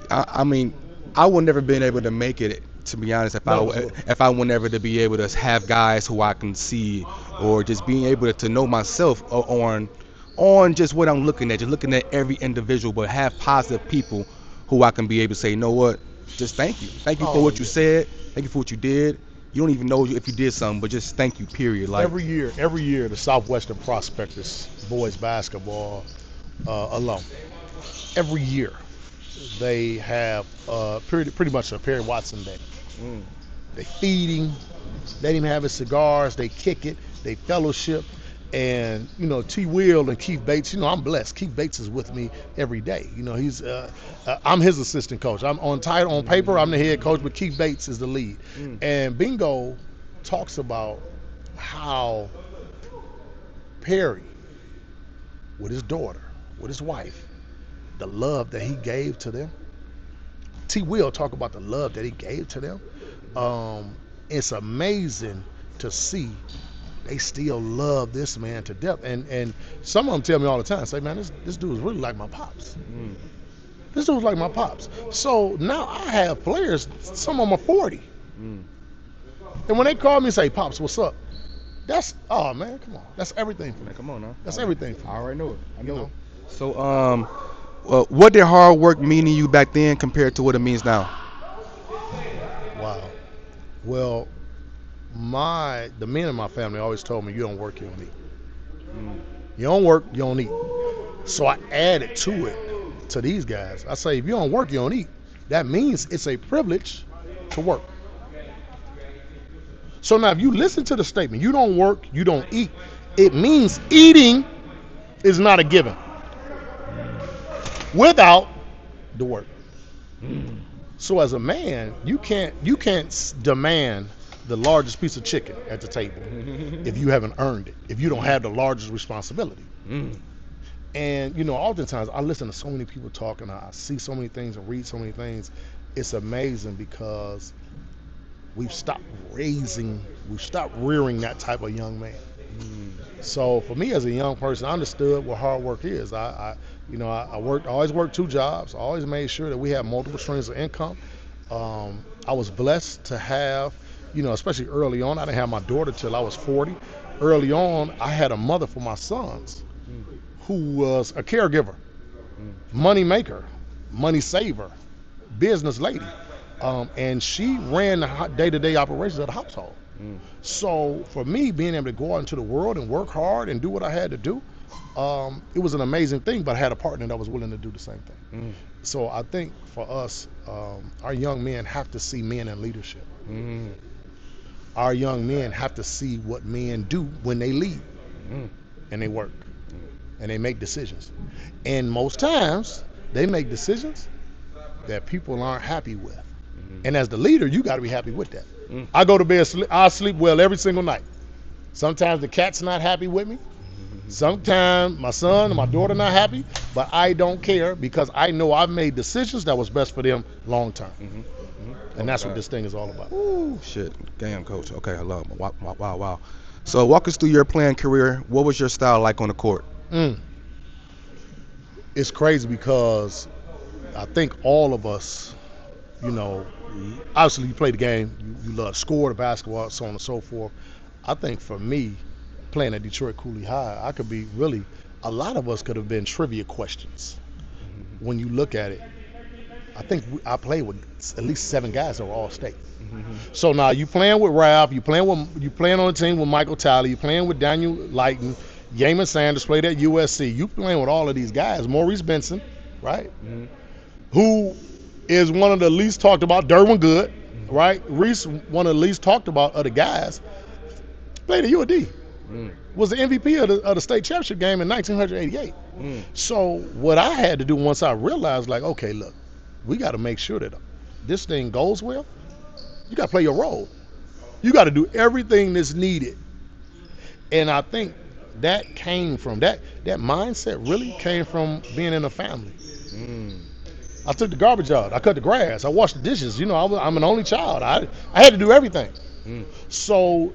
I mean, I would never been able to make it, to be honest, No, if I would never to be able to have guys who I can see, or just being able to know myself on just what I'm looking at, just looking at every individual, but have positive people who I can be able to say, you know what, just thank you for oh what you yeah. said, thank you for what you did. You don't even know if you did something, but just thank you, period. Like, Every year, the Southwestern Prospectors boys basketball alum, every year they have pretty much a Perry Watson day. mm, They feed him, let him have his cigars, they kick it, they fellowship. And, you know, T. Will and Keith Bates, you know, I'm blessed. Keith Bates is with me every day. You know, I'm his assistant coach. I'm on paper, I'm the head coach, but Keith Bates is the lead. mm, And Bingo talks about how Perry, with his daughter, with his wife, the love that he gave to them. T. Will talk about the love that he gave to them. It's amazing to see they still love this man to death. And some of them tell me all the time, say, man, this dude is really like my pops. mm, This dude's like my pops. So now I have players, some of them are 40. mm. And when they call me and say, Pops, what's up? That's, oh man, come on. That's everything for me. Man, come on now. That's everything for I me. already know it. I You know know? it. So, well, what did hard work mean to you back then compared to what it means now? Wow. Well, the men in my family always told me, you don't work, you don't eat. Mm, You don't work, you don't eat. So I added to it, to these guys. I say, if you don't work, you don't eat. That means it's a privilege to work. So now if you listen to the statement, you don't work, you don't eat, it means eating is not a given without the work. So as a man, you can't demand the largest piece of chicken at the table if you haven't earned it, if you don't have the largest responsibility. mm, And you know, oftentimes I listen to so many people talk and I see so many things and read so many things. It's amazing because we've stopped rearing that type of young man. mm, So for me as a young person, I understood what hard work is. I always worked two jobs. I always made sure that we had multiple streams of income. I was blessed to have, you know, especially early on. I didn't have my daughter till I was 40. Early on, I had a mother for my sons who was a caregiver, money maker, money saver, business lady. And she ran the day-to-day operations of the household. mm, So for me, being able to go out into the world and work hard and do what I had to do, it was an amazing thing. But I had a partner that was willing to do the same thing. mm, So I think for us, our young men have to see men in leadership. mm, Our young men have to see what men do when they lead mm, and they work and they make decisions. And most times, they make decisions that people aren't happy with. And as the leader, you got to be happy with that. mm. I go to bed, I sleep well every single night. Sometimes the cat's not happy with me. Sometimes my son or my daughter not happy, but I don't care because I know I've made decisions that was best for them long term. And that's what this thing is all about. Ooh, shit. Damn, coach. Okay, hello. Wow, wow, wow, wow. So walk us through your playing career. What was your style like on the court? Mm. It's crazy because I think all of us, you know, obviously you play the game, you love score the basketball, so on and so forth. I think for me, playing at Detroit Cooley High, I could be really, a lot of us could have been trivia questions. When you look at it, I think I played with at least 7 guys that were all state. So now you playing with Ralph, you playing on the team with Michael Tyler, you playing with Daniel Lighton, Yaman Sanders played at USC. You playing with all of these guys, Maurice Benson, right? Who is one of the least talked about, Derwin Good, right? Reese, one of the least talked about other guys, played at UAD. Was the MVP of the state championship game in 1988. So what I had to do once I realized, like, okay, look, we got to make sure that this thing goes well. You got to play your role. You got to do everything that's needed. And I think that came from that mindset really came from being in a family. I took the garbage out. I cut the grass. I washed the dishes. You know, I'm an only child. I had to do everything. So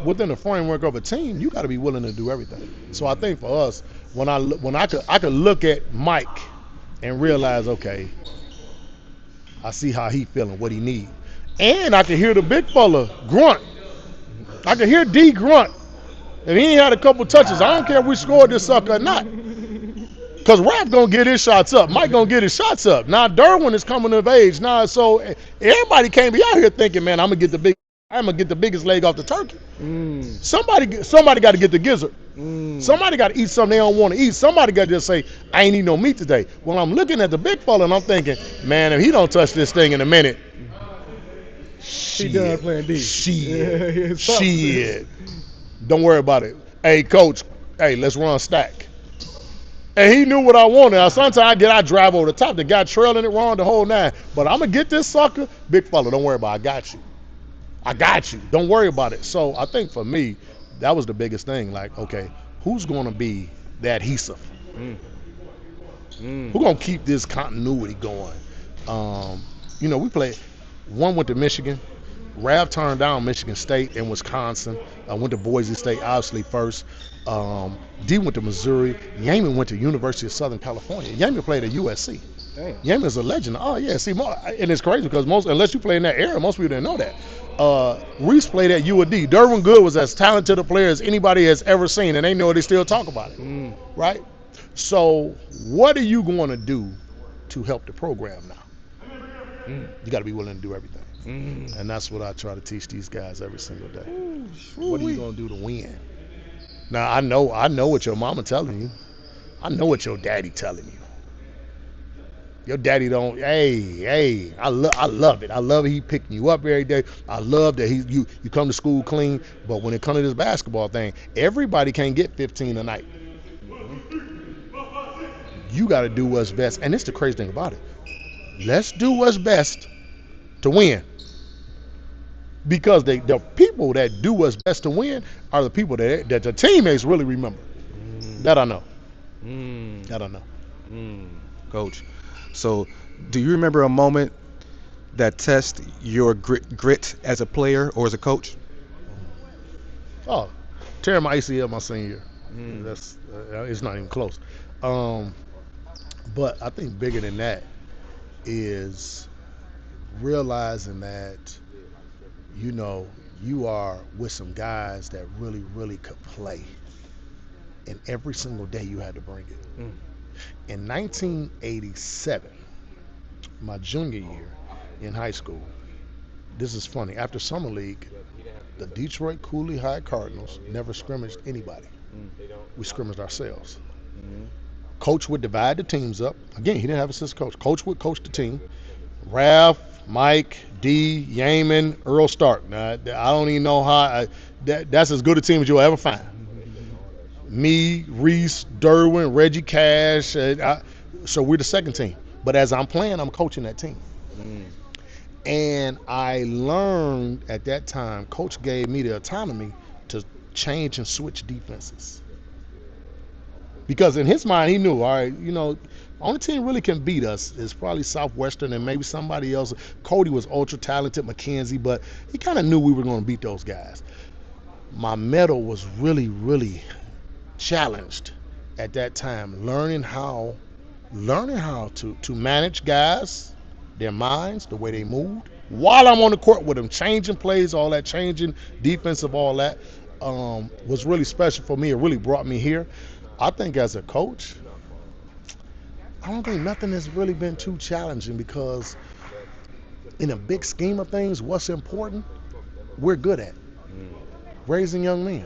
within the framework of a team, you got to be willing to do everything. So I think for us, when I could look at Mike and realize, okay, I see how he feeling, what he need, and I could hear the big fella grunt. I could hear D grunt. If he ain't had a couple touches, I don't care if we scored this sucker or not. Because Rap gonna get his shots up. Mike gonna get his shots up. Now Derwin is coming of age now, so everybody can't be out here thinking, man, I'm gonna get the biggest leg off the turkey. Somebody got to get the gizzard. Somebody got to eat something they don't want to eat. Somebody got to just say, I ain't eating no meat today. Well, I'm looking at the big fella and I'm thinking, man, if he don't touch this thing in a minute, He done playing D. Shit. Don't worry about it. Hey, coach, hey, let's run stack. And he knew what I wanted. Sometimes I drive over the top. The guy trailing it wrong the whole 9. But I'm going to get this sucker. Big fella, don't worry about it. I got you. Don't worry about it. So I think for me, that was the biggest thing. Like, okay, who's going to be the adhesive? Who's going to keep this continuity going? We played. One went to Michigan. Rav turned down Michigan State and Wisconsin. Went to Boise State, obviously, first. D went to Missouri. Yaman went to University of Southern California. Yaman played at USC. Yaman's a legend. Oh, yeah. See, and it's crazy because unless you play in that era, most people didn't know that. Reese played at UAD. Derwin Good was as talented a player as anybody has ever seen, and they know they still talk about it. Right? So what are you going to do to help the program now? You got to be willing to do everything. And that's what I try to teach these guys every single day. What are you going to do to win? Now, I know what your mama telling you. I know what your daddy telling you. Your daddy don't, hey, I love it. I love it. He picking you up every day. I love that you come to school clean. But when it comes to this basketball thing, everybody can't get 15 a night. You got to do what's best. And it's the crazy thing about it. Let's do what's best to win. Because the people that do what's best to win are the people that the teammates really remember. That I know. That I know. Coach, so do you remember a moment that tests your grit as a player or as a coach? Oh, tearing my ACL my senior year. That's it's not even close. But I think bigger than that is realizing that you are with some guys that really, really could play, and every single day you had to bring it. In 1987, my junior year in high school, this is funny. After summer league, the Detroit Cooley High Cardinals never scrimmaged anybody. We scrimmaged ourselves. Coach would divide the teams up. Again, he didn't have a assistant coach. Coach would coach the team. Ralph, Mike, D, Yaman, Earl Stark. Now, I don't even know how. That's as good a team as you'll ever find. Me, Reese, Derwin, Reggie Cash. So we're the second team. But as I'm playing, I'm coaching that team. And I learned at that time, Coach gave me the autonomy to change and switch defenses. Because in his mind, he knew, all right, only team really can beat us is probably Southwestern and maybe somebody else. Cody was ultra talented, McKenzie, but he kind of knew we were going to beat those guys. My medal was really, really challenged at that time, learning how to manage guys their minds, the way they moved, while I'm on the court with them, changing plays, all that, changing defensive, all that, was really special for me. It really brought me here. I think as a coach, I don't think nothing has really been too challenging because in a big scheme of things, what's important, we're good at raising young men.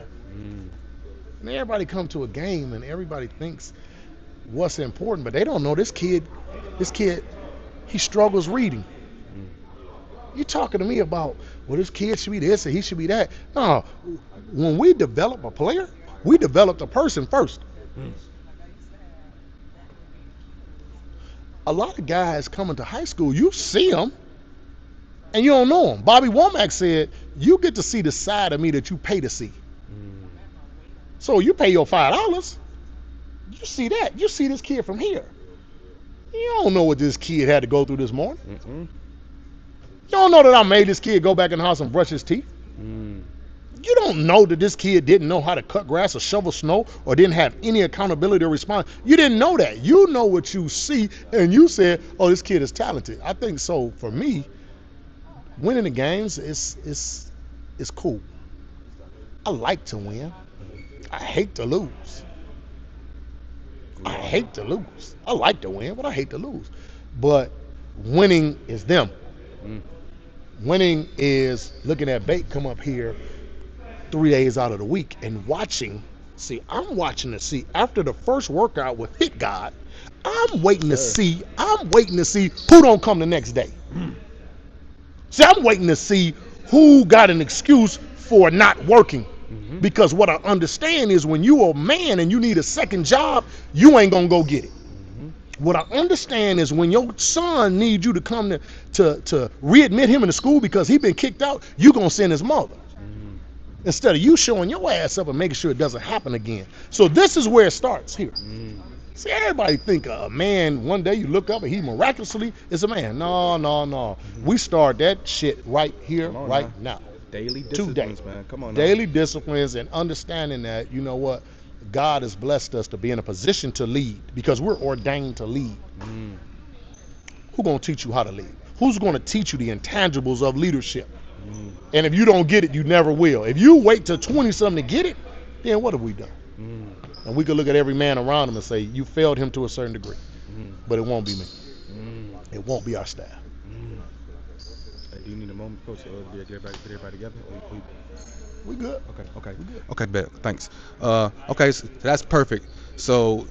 And everybody come to a game and everybody thinks what's important, but they don't know this kid, he struggles reading. You talking to me about, well, this kid should be this and he should be that. No, when we develop a player, we develop the person first. A lot of guys coming to high school, you see them and you don't know them. Bobby Womack said, you get to see the side of me that you pay to see. So you pay your $5, you see that. You see this kid from here. You don't know what this kid had to go through this morning. You don't know that I made this kid go back in the house and brush his teeth. You don't know that this kid didn't know how to cut grass or shovel snow or didn't have any accountability or response. You didn't know that. You know what you see, and you said, oh, this kid is talented. I think so. For me, winning the games is cool. I like to win. I hate to lose. I like to win, but I hate to lose. But winning is them. Winning is looking at Bate come up here 3 days out of the week and watching. See, I'm watching to see after the first workout with Hit God, I'm waiting to see who don't come the next day. See, I'm waiting to see who got an excuse for not working. Because what I understand is when you a man and you need a second job, you ain't gonna go get it. What I understand is when your son needs you to come to readmit him in the school because he been kicked out, you gonna send his mother. Instead of you showing your ass up and making sure it doesn't happen again. So this is where it starts here. See, everybody think a man, one day you look up and he miraculously is a man. No. We start that shit right here, right now. Daily disciplines, man. Come on now. Daily disciplines and understanding that, you know what, God has blessed us to be in a position to lead because we're ordained to lead. Who's going to teach you how to lead? Who's going to teach you the intangibles of leadership? And if you don't get it, you never will. If you wait till 20-something to get it, then what have we done? And we could look at every man around him and say, you failed him to a certain degree. But it won't be me. It won't be our staff. Do you need a moment, Coach, to get everybody together? We good. Okay, bet. Thanks. Okay, so that's perfect. So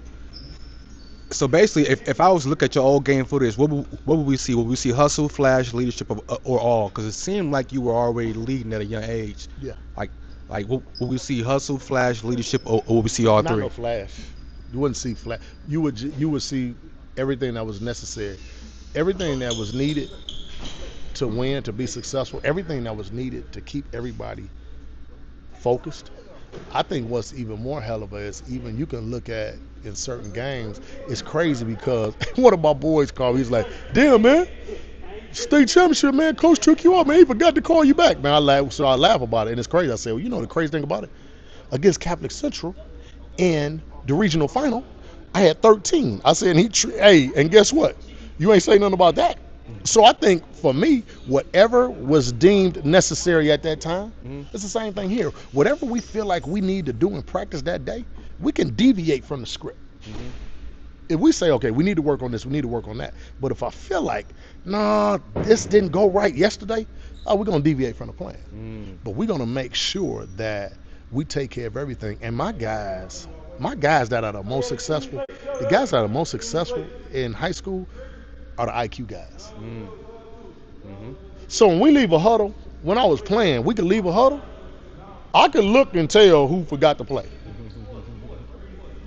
basically, if I was to look at your old game footage, what would we see? Would we see hustle, flash, leadership, or all? Because it seemed like you were already leading at a young age. Yeah. Like would we see hustle, flash, leadership, or would we see all Not three? no flash. You wouldn't see flash. You would see everything that was necessary, everything that was needed to win, to be successful, everything that was needed to keep everybody focused. I think what's even more hell of a is even you can look at in certain games, it's crazy because one of my boys called, he's like, damn man, state championship, man, coach took you out, man, he forgot to call you back, man. I laugh about it, and it's crazy. I said, well, you know the crazy thing about it? Against Catholic Central in the regional final, I had 13. I said, hey, and guess what? You ain't say nothing about that. So I think for me, whatever was deemed necessary at that time, it's the same thing here. Whatever we feel like we need to do in practice that day, we can deviate from the script. If we say, okay, we need to work on this, we need to work on that. But if I feel like, nah, this didn't go right yesterday, we're going to deviate from the plan. But we're going to make sure that we take care of everything. And my guys that are the most successful, the guys that are the most successful in high school are the IQ guys. So when we leave a huddle, when I was playing, we could leave a huddle, I could look and tell who forgot to play.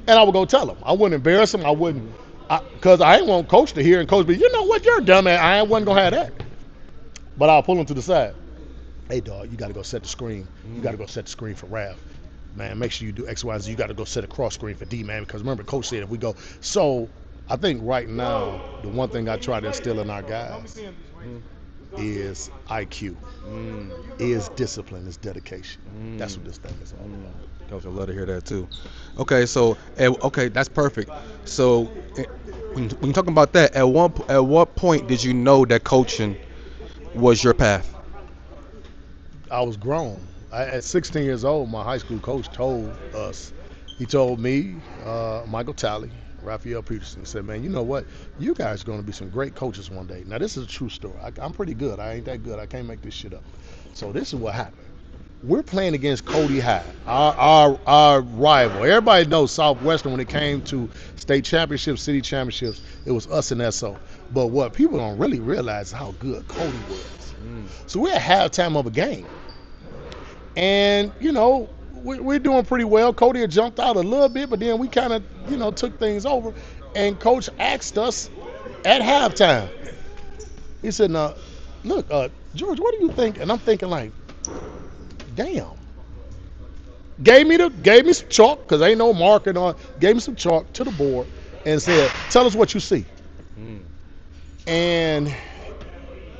And I would go tell them. I wouldn't embarrass them. I wouldn't, because I ain't want coach to hear and coach be, you know what, you're dumb, man. I wasn't going to have that. But I'll pull them to the side. Hey, dog, you got to go set the screen. You got to go set the screen for Rav. Man, make sure you do X, Y, Z. You got to go set a cross screen for D, man, because remember, coach said if we go. So I think right now, the one thing I try to instill in our guys is IQ, is discipline, is dedication. That's what this thing is all about. Coach, I'd love to hear that too. Okay, so that's perfect. So When you're talking about that, at what point did you know that coaching was your path? I was grown. At 16 years old, my high school coach told us, he told me, Michael Talley, Raphael Peterson, he said, man, you know what? You guys are going to be some great coaches one day. Now, this is a true story. I'm pretty good. I ain't that good. I can't make this shit up. So this is what happened. We're playing against Cody High, our rival. Everybody knows Southwestern when it came to state championships, city championships, it was us and SO. But what people don't really realize is how good Cody was. So we're at halftime of a game. And, we're doing pretty well. Cody had jumped out a little bit, but then we kind of, took things over. And Coach asked us at halftime, he said, now, look, George, what do you think? And I'm thinking like, damn. Gave me some chalk, because ain't no marking on, gave me some chalk to the board and said, tell us what you see. And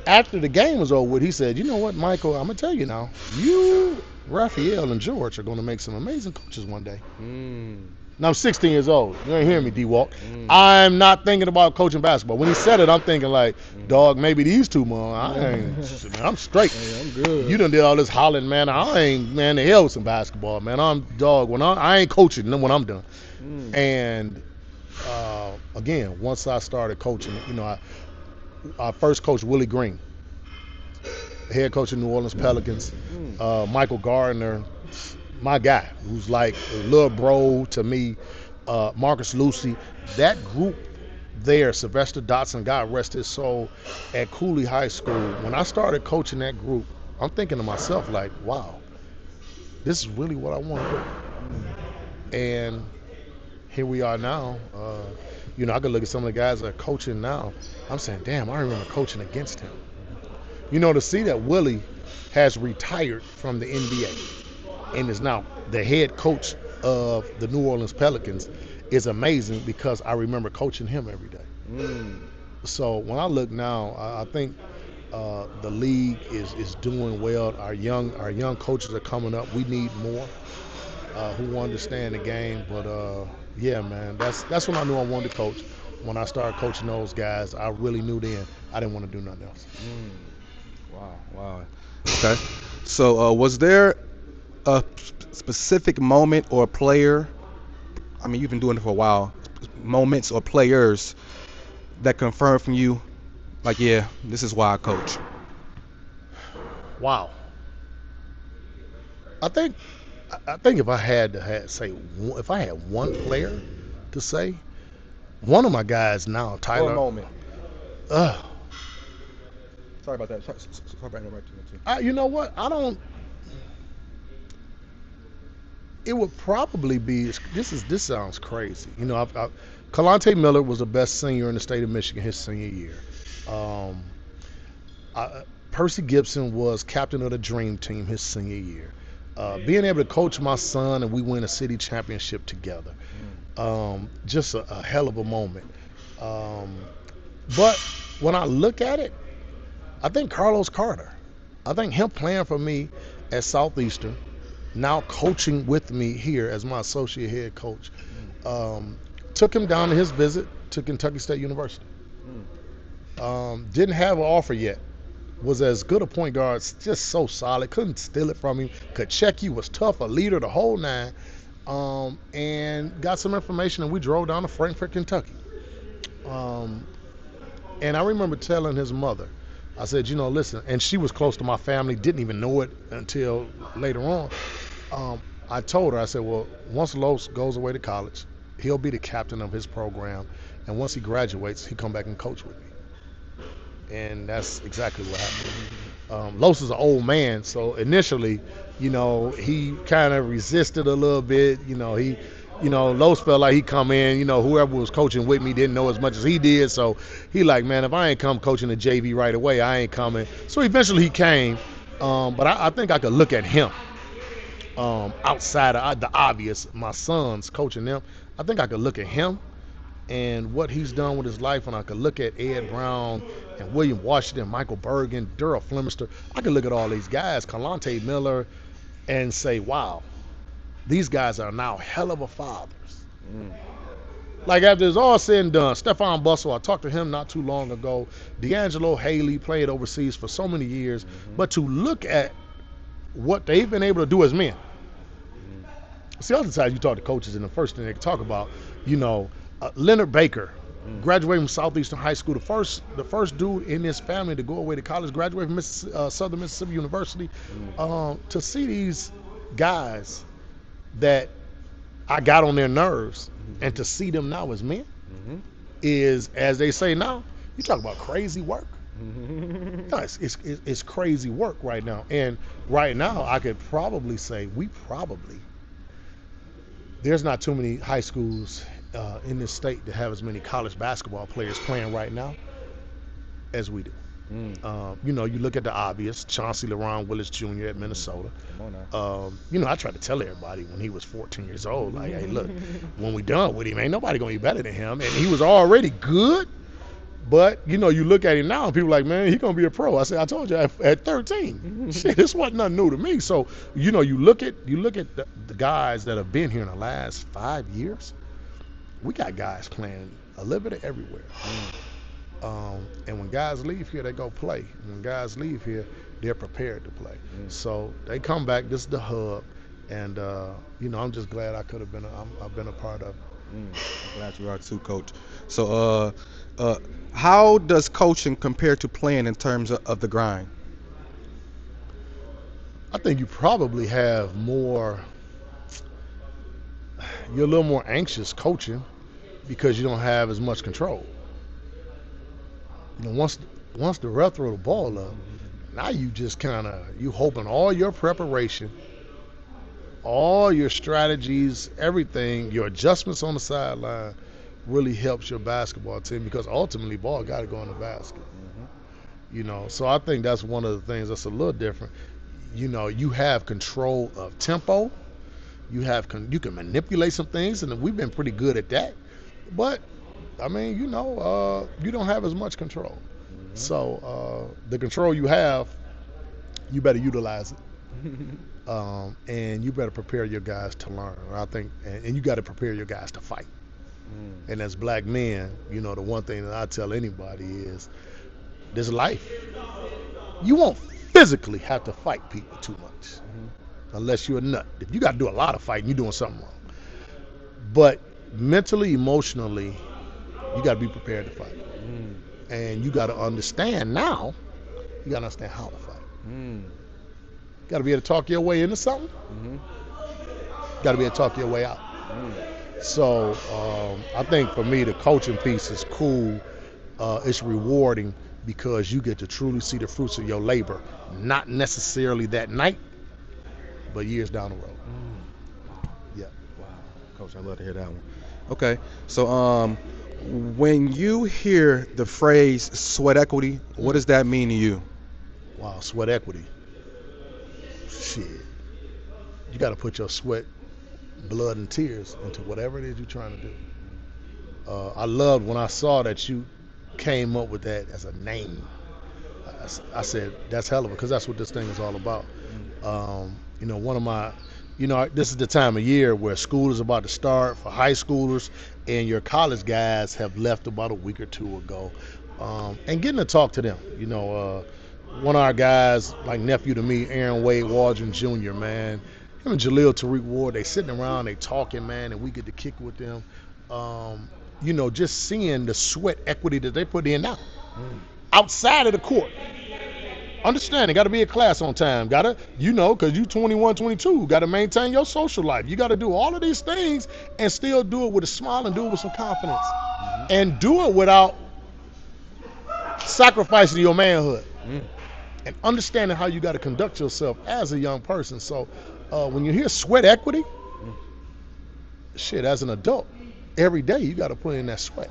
after the game was over with, he said, you know what, Michael, I'm going to tell you now, you, Raphael, and George are going to make some amazing coaches one day. Now, I'm 16 years old. You ain't hearing me, D-Walk. I'm not thinking about coaching basketball. When he said it, I'm thinking like, dog, maybe these two, man, I'm straight. Hey, I'm good. You done did all this hollering, man. I ain't, man, the hell with some basketball, man. I'm, dog, I ain't coaching when I'm done. And, again, once I started coaching, I first coached Willie Green, head coach of New Orleans Pelicans. Michael Gardner, my guy, who's like a little bro to me. Marcus Lucy, that group there, Sylvester Dotson, God rest his soul, at Cooley High School. When I started coaching that group, I'm thinking to myself like, wow, this is really what I want to do. And here we are now. I could look at some of the guys that are coaching now. I'm saying, damn, I remember coaching against him. To see that Willie has retired from the NBA and is now the head coach of the New Orleans Pelicans is amazing, because I remember coaching him every day. So when I look now, I think the league is doing well. Our young coaches are coming up. We need more who understand the game. But yeah, man, that's when I knew I wanted to coach. When I started coaching those guys, I really knew then I didn't want to do nothing else. Wow. Okay. So, was there a specific moment or player? I mean, you've been doing it for a while. Moments or players that confirmed from you, like, yeah, this is why I coach. Wow. I think if I had to say, if I had one player to say, one of my guys now, Tyler. For a moment. Uh, Sorry about that. Sorry about interrupting you. You know what? It would probably be. This sounds crazy. Kalante Miller was the best senior in the state of Michigan his senior year. Percy Gibson was captain of the Dream Team his senior year. Being able to coach my son and we win a city championship together, just a hell of a moment. But when I look at it, I think Carlos Carter. I think him playing for me at Southeastern, now coaching with me here as my associate head coach, took him down to his visit to Kentucky State University. Didn't have an offer yet. Was as good a point guard, just so solid. Couldn't steal it from him. Could check you, was tough, a leader, the whole nine. And got some information, and we drove down to Frankfort, Kentucky. And I remember telling his mother, I said, listen, and she was close to my family, didn't even know it until later on. I told her, I said, well, once Los goes away to college, he'll be the captain of his program, and once he graduates, he'll come back and coach with me. And that's exactly what happened. Los is an old man, so initially, he kind of resisted a little bit. Los felt like he come in, whoever was coaching with me didn't know as much as he did, so he like, man, if I ain't come coaching the JV right away, I ain't coming. So eventually he came, but I think I could look at him outside of the obvious, my sons coaching them. I think I could look at him and what he's done with his life, and I could look at Ed Brown and William Washington, Michael Bergen, Durrell Flemister. I could look at all these guys, Kalante Miller, and say, wow, these guys are now hell of a fathers. Like after it's all said and done, Stephon Bustle, I talked to him not too long ago. D'Angelo Haley played overseas for so many years, but to look at what they've been able to do as men. See, other times you talk to coaches, and the first thing they talk about, Leonard Baker, graduated from Southeastern High School, the first dude in his family to go away to college, graduated from Southern Mississippi University. To see these guys that I got on their nerves, and to see them now as men is, as they say now, you talk about crazy work. No, it's crazy work right now. And right now, I could probably say there's not too many high schools in this state that have as many college basketball players playing right now as we do. You look at the obvious, Chauncey LaRon Willis Jr. at Minnesota. I tried to tell everybody when he was 14 years old, like, hey, look, when we done with him, ain't nobody gonna be better than him. And he was already good, but you look at him now, and people are like, man, he gonna be a pro. I said, I told you at 13. Shit, this wasn't nothing new to me. So, you look at the guys that have been here in the last 5 years. We got guys playing a little bit of everywhere. And when guys leave here, they go play. When guys leave here, they're prepared to play. So they come back. This is the hub, and I'm just glad I've been a part of it. I'm glad you are too, Coach. So, how does coaching compare to playing in terms of the grind? I think you probably have you're a little more anxious coaching because you don't have as much control. Once the ref throw the ball up, now you just you hoping all your preparation, all your strategies, everything, your adjustments on the sideline really helps your basketball team, because ultimately ball got to go in the basket. So I think that's one of the things that's a little different. You have control of tempo. You can manipulate some things, and we've been pretty good at that. But I mean, you don't have as much control. So the control you have, you better utilize it. And you better prepare your guys to learn. I think, and you got to prepare your guys to fight. And as black men, the one thing that I tell anybody is, this life, you won't physically have to fight people too much, unless you're a nut. If you got to do a lot of fighting, you're doing something wrong. But mentally, emotionally, you got to be prepared to fight. And you got to understand now, you got to understand how to fight. You got to be able to talk your way into something. Got to be able to talk your way out. So I think for me, the coaching piece is cool. It's rewarding because you get to truly see the fruits of your labor, not necessarily that night, but years down the road. Yeah. Wow, Coach, I love to hear that one. Okay, so when you hear the phrase sweat equity, what does that mean to you? Wow, sweat equity. Shit. You got to put your sweat, blood, and tears into whatever it is you're trying to do. I loved when I saw that you came up with that as a name. I said, that's hell of it, because that's what this thing is all about. One of my, this is the time of year where school is about to start for high schoolers, and your college guys have left about a week or two ago. And getting to talk to them, one of our guys, like nephew to me, Aaron Wade Waldron Jr., man, him and Jaleel Tariq Ward, they sitting around, they talking, man, and we get to kick with them. Just seeing the sweat equity that they put in now, outside of the court. Understand, it got to be a class on time. Got to, because you 21, 22, got to maintain your social life. You got to do all of these things and still do it with a smile and do it with some confidence. And do it without sacrificing your manhood. And understanding how you got to conduct yourself as a young person. So when you hear sweat equity, shit, as an adult, every day you got to put in that sweat.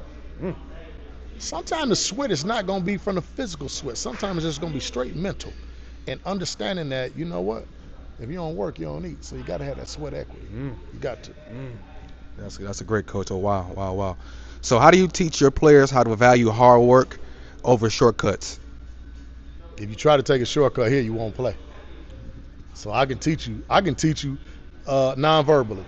Sometimes the sweat is not going to be from the physical sweat. Sometimes it's just going to be straight mental. And understanding that, you know what? If you don't work, you don't eat. So you got to have that sweat equity. You got to. That's a great coach. Oh, wow. So how do you teach your players how to value hard work over shortcuts? If you try to take a shortcut here, you won't play. So I can teach you non-verbally.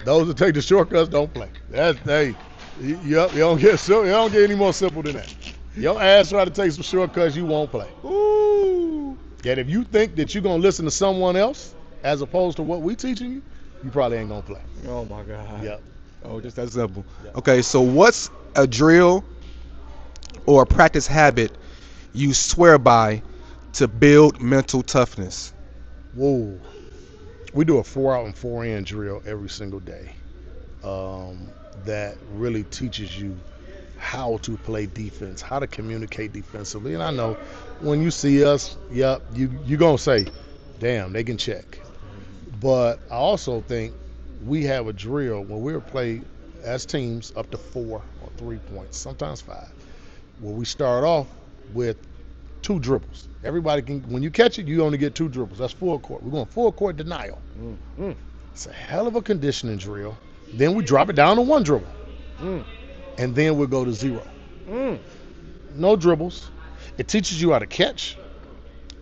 Those that take the shortcuts don't play. That's hey, you don't get any more simple than that. Your ass try to take some shortcuts, you won't play. Ooh. And if you think that you're gonna listen to someone else as opposed to what we teaching you, you probably ain't gonna play. Oh my God. Yep. Oh, just that simple. Yep. Okay, so what's a drill or a practice habit you swear by to build mental toughness? Whoa. We do a 4 out and 4 in drill every single day. That really teaches you how to play defense, how to communicate defensively. And I know when you see us, yep, you're going to say, damn, they can check. But I also think we have a drill when we'll play as teams up to 4 or 3 points, sometimes 5, where we start off with 2 dribbles. Everybody can, when you catch it, you only get 2 dribbles. That's full court. We're going full court denial. Mm-hmm. It's a hell of a conditioning drill. Then we drop it down to 1 dribble. And then we'll go to 0. No dribbles. It teaches you how to catch.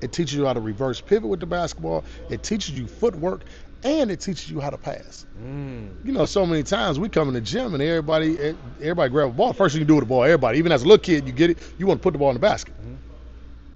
It teaches you how to reverse pivot with the basketball. It teaches you footwork. And it teaches you how to pass. You know, so many times we come in the gym and everybody grab a ball. First thing you do with the ball, everybody, even as a little kid, you get it, you want to put the ball in the basket.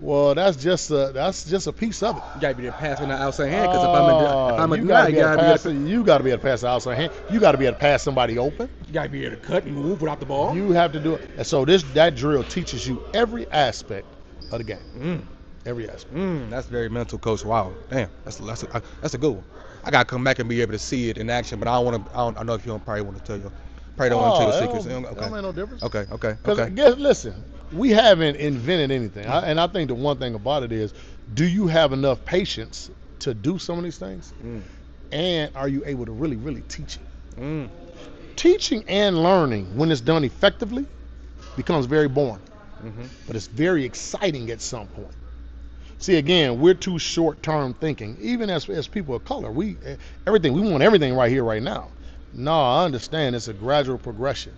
Well, that's just a piece of it. You gotta be able to pass with the outside hand, because if I'm a deny, you gotta be able to pass the outside hand. You gotta be able to pass somebody open. You gotta be able to cut and move without the ball. You have to do it. And so that drill teaches you every aspect of the game. Every aspect. That's very mental, Coach. Wow, damn, that's a good one. I gotta come back and be able to see it in action, but I know if you don't probably want to tell you. Probably don't want to tell the secrets. That don't make no difference. Okay. Because listen, we haven't invented anything, and I think the one thing about it is, do you have enough patience to do some of these things, and are you able to really, really teach it? Teaching and learning, when it's done effectively, becomes very boring, but it's very exciting at some point. See, again, we're too short-term thinking. Even as people of color, we want everything right here, right now. No, I understand it's a gradual progression.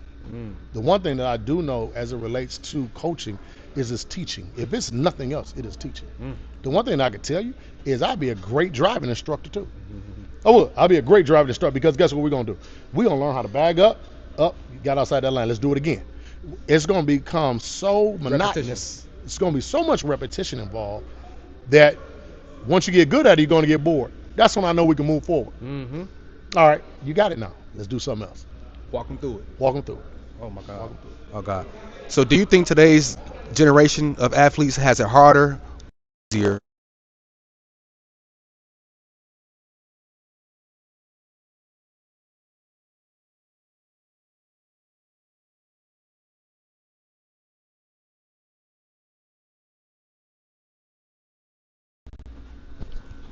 The one thing that I do know as it relates to coaching is it's teaching. If it's nothing else, it is teaching. The one thing I can tell you is I'd be a great driving instructor too. I'll be a great driving instructor, because guess what we're going to do? We're going to learn how to bag up, you got outside that line, let's do it again. It's going to become so monotonous. It's going to be so much repetition involved that once you get good at it, you're going to get bored. That's when I know we can move forward. All right, you got it now. Let's do something else. Walk them through it. Oh, my God. Oh, God. So do you think today's generation of athletes has it harder, easier?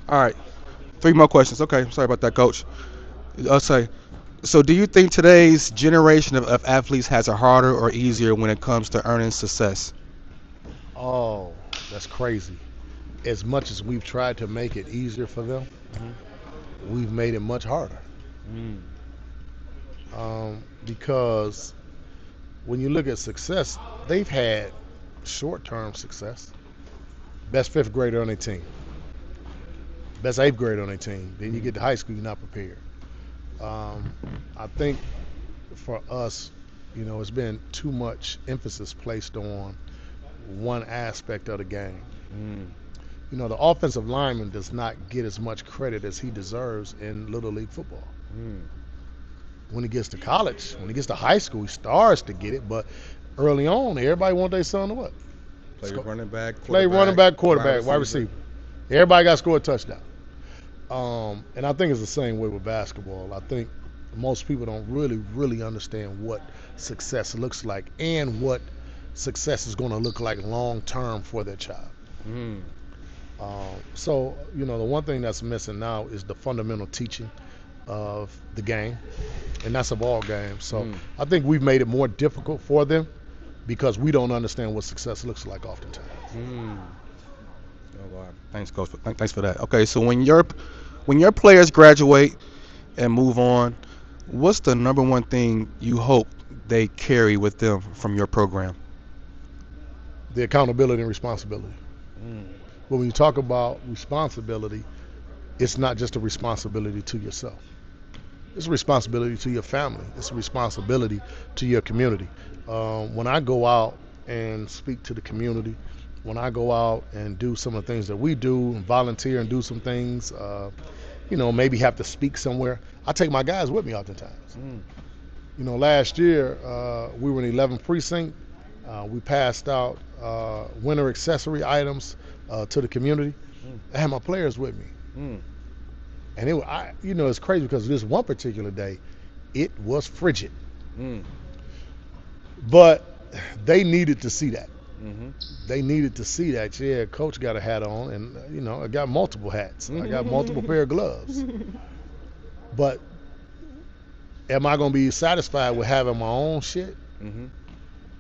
All right. 3 more questions. Okay. Sorry about that, Coach. I'll say. So do you think today's generation of athletes has it harder or easier when it comes to earning success? Oh, that's crazy. As much as we've tried to make it easier for them, we've made it much harder. Because when you look at success, they've had short-term success. Best 5th grader on their team. Best 8th grader on their team. Then you get to high school, you're not prepared. I think for us, it's been too much emphasis placed on one aspect of the game. The offensive lineman does not get as much credit as he deserves in Little League football. When he gets to college, when he gets to high school, he starts to get it, but early on, everybody wants their son to what? Play running back, quarterback, wide receiver. Everybody got to score a touchdown. And I think it's the same way with basketball. I think most people don't really understand what success looks like and what success is going to look like long term for their child. So, the one thing that's missing now is the fundamental teaching of the game, and that's of all games. So I think we've made it more difficult for them because we don't understand what success looks like oftentimes. Oh, wow. Thanks, Coach. Thanks for that. Okay, so when your players graduate and move on, what's the number one thing you hope they carry with them from your program? The accountability and responsibility. But when you talk about responsibility, it's not just a responsibility to yourself. It's a responsibility to your family. It's a responsibility to your community. When I go out and speak to the community, when I go out and do some of the things that we do, and volunteer and do some things, maybe have to speak somewhere, I take my guys with me oftentimes. Mm. Last year we were in 11th precinct. We passed out winter accessory items to the community. I had my players with me. Mm. And it's crazy because this one particular day, it was frigid. Mm. But they needed to see that. Mm-hmm. They needed to see that. Yeah, coach got a hat on, and I got multiple hats. I got multiple pair of gloves. But am I going to be satisfied with having my own shit? Mm-hmm.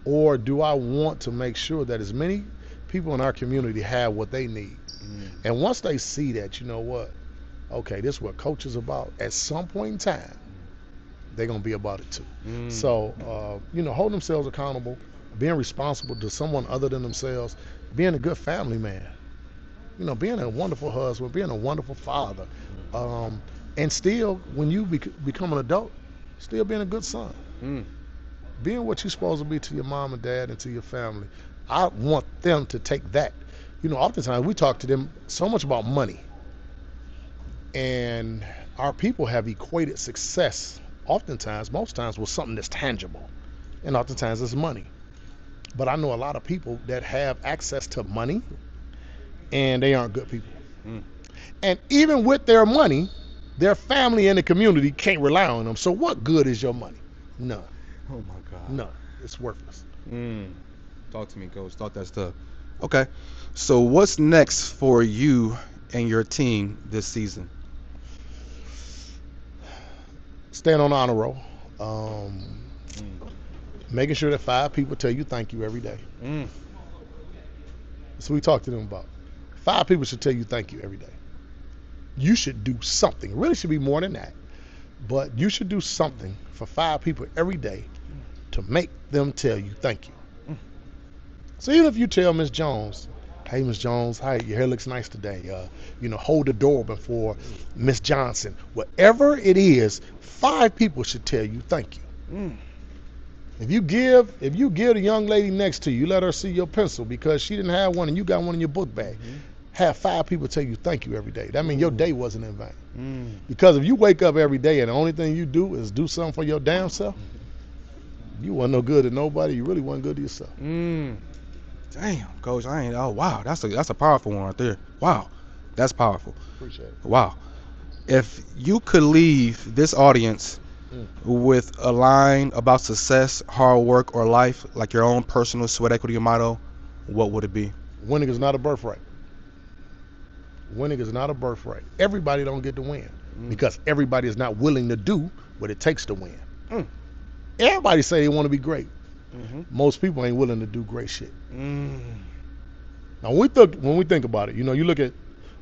Or do I want to make sure that as many people in our community have what they need? Mm. And once they see that, you know what? Okay, this is what coach is about. At some point in time, they're going to be about it too. Mm. So, holding themselves accountable, being responsible to someone other than themselves, being a good family man, being a wonderful husband, being a wonderful father, and still, when you become an adult, still being a good son. Mm. Being what you're supposed to be to your mom and dad and to your family. I want them to take that. Oftentimes we talk to them so much about money. And our people have equated success, most times, with something that's tangible. And oftentimes it's money. But I know a lot of people that have access to money and they aren't good people. Mm. And even with their money, their family and the community can't rely on them. So what good is your money? None. Oh my God. None. It's worthless. Mm. Talk to me, coach. Talk that stuff. Okay. So what's next for you and your team this season? Staying on the honor roll. Making sure that 5 people tell you thank you every day. Mm. That's what we talk to them about. 5 people should tell you thank you every day. You should do something. It really should be more than that. But you should do something for 5 people every day to make them tell you thank you. Mm. So even if you tell Miss Jones, hey, Miss Jones, hi, your hair looks nice today. Hold the door open for Miss Johnson. Whatever it is, 5 people should tell you thank you. Mm. If you give the young lady next to you, let her see your pencil because she didn't have one and you got one in your book bag. Mm-hmm. Have 5 people tell you thank you every day. That means your day wasn't in vain. Mm. Because if you wake up every day and the only thing you do is do something for your damn self, you wasn't no good to nobody. You really wasn't good to yourself. Mm. Damn, coach. Oh, wow. That's a powerful one right there. Wow. That's powerful. Appreciate it. Wow. If you could leave this audience with a line about success, hard work, or life, like your own personal sweat equity motto, what would it be? Winning is not a birthright. Winning is not a birthright. Everybody don't get to win because everybody is not willing to do what it takes to win. Mm. Everybody say they want to be great. Mm-hmm. Most people ain't willing to do great shit. Mm. Now, when we think about it, you look at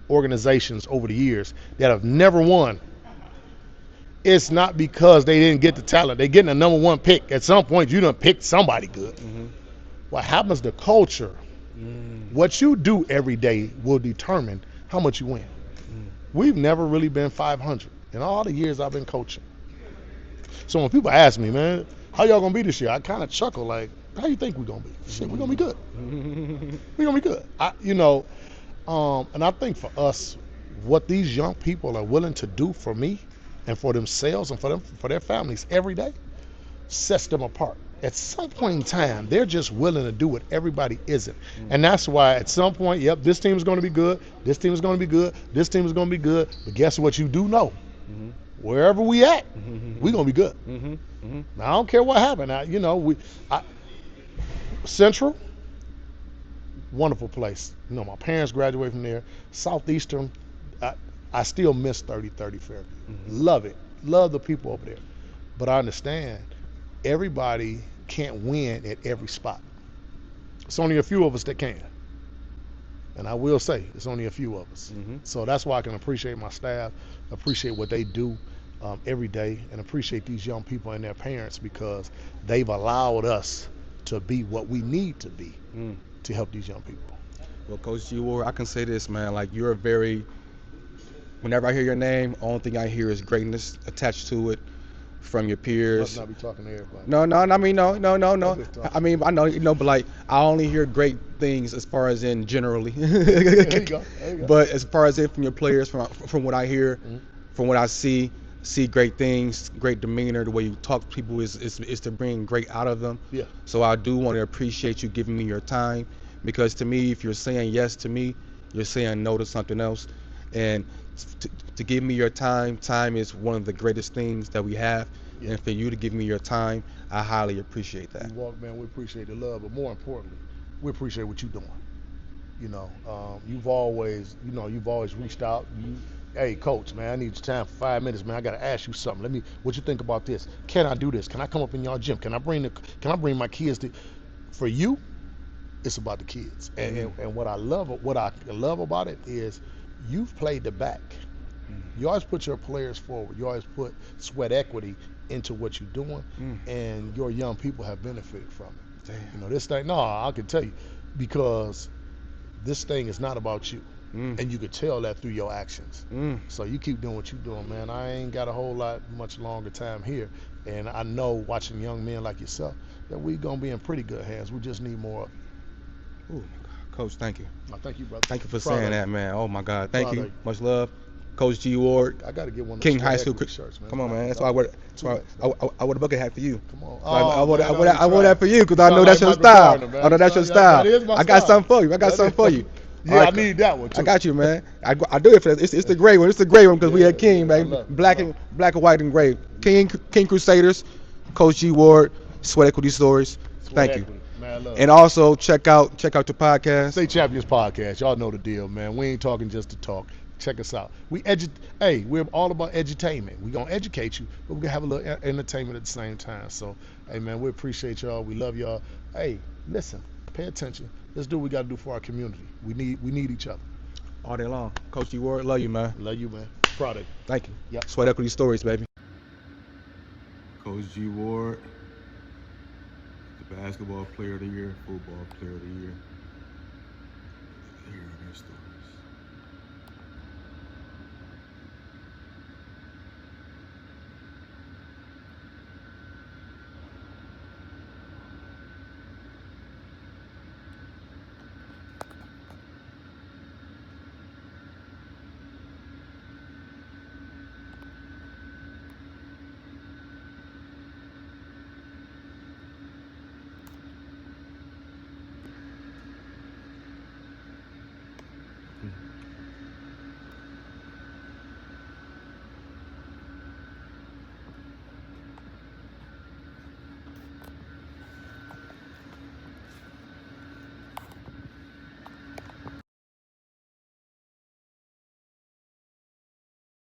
organizations over the years that have never won. It's not because they didn't get the talent. They're getting a number 1 pick. At some point, you done picked somebody good. Mm-hmm. What happens to culture, what you do every day will determine how much you win. We've never really been 500 in all the years I've been coaching. So when people ask me, man, how y'all going to be this year? I kind of chuckle like, how you think we're going to be? Shit, we're going to be good. We're going to be good. And I think for us, what these young people are willing to do for me and for themselves and for their families every day sets them apart. At some point in time, they're just willing to do what everybody isn't. And that's why at some point, yep, this team is going to be good, this team is going to be good, this team is going to be good. But guess what you do know? Mm-hmm. Wherever we at, we're going to be good. Mm-hmm. Mm-hmm. Now, I don't care what happened. Central, wonderful place. My parents graduated from there. Southeastern, I still miss 3030 Fairview. Mm-hmm. Love it. Love the people over there. But I understand everybody can't win at every spot. It's only a few of us that can. And I will say, it's only a few of us. Mm-hmm. So that's why I can appreciate my staff, appreciate what they do every day, and appreciate these young people and their parents because they've allowed us to be what we need to be to help these young people. Well, Coach G. Ward, I can say this, man, like you're a very Whenever I hear your name, only thing I hear is greatness attached to it from your Must peers. not be talking to everybody. No, no, I mean, no, no, no, I'm no. just I talking. mean, I know, but like, I only hear great things as far as in generally. There you go. There you go. But as far as in from your players, from what I hear, Mhm. from what I see great things, great demeanor, the way you talk to people is to bring great out of them. Yeah. So I do want to appreciate you giving me your time, because to me, if you're saying yes to me, you're saying no to something else. And to give me your time is one of the greatest things that we have. Yeah. And for you to give me your time, I highly appreciate that. You walk, man. We appreciate the love, but more importantly, we appreciate what you're doing. You've always reached out. Hey, coach, man, I need your time for 5 minutes, man. I gotta ask you something. What you think about this? Can I do this? Can I come up in your gym? Can I bring my kids to? For you, it's about the kids. And what I love about it is you've played the back. You always put your players forward. You always put sweat equity into what you're doing, and your young people have benefited from it. Damn. This thing, no, I can tell you, because this thing is not about you. And you could tell that through your actions. So you keep doing what you're doing, man. I ain't got a whole lot much longer time here. And I know, watching young men like yourself, that we going to be in pretty good hands. We just need more of you. Ooh, Coach, thank you. Thank you, brother. Thank you for Proud saying of that, man. Oh my God, thank Proud you. of you. Much love, Coach G Ward, I got to get one of King those High sweat School. equity shirts, man. Come on, man. That's why I wear. That's why I wear the bucket hat for you. Come on. I Oh, wore man, I wore that for you because I sound know that's like your Michael style. Gardner, man. I know that's your Yeah, style. that is my I got style. something for you. I got That something is- for you. Yeah, All right, I need that one too. I got you, man. I do it for this. It's the gray one. It's the gray one because we Yeah, had King, I man. love it. Black and white and gray. King Crusaders, Coach G Ward, Sweat Equity Stories. Sweat Thank you. equity, man. I love And it. also check out the podcast. State Champions Podcast. Y'all know the deal, man. We ain't talking just to talk. Check us out. We're all about edutainment. We gonna educate you, but we gonna have a little entertainment at the same time. So, hey, man, we appreciate y'all. We love y'all. Hey, listen, pay attention. Let's do what we gotta do for our community. We need each other. All day long. Coach G Ward, love you, man. Love you, man. Proud of you. Thank you. Yep. Sweat Equity Stories, baby. Coach G Ward, the basketball player of the year, football player of the year. Here in this story.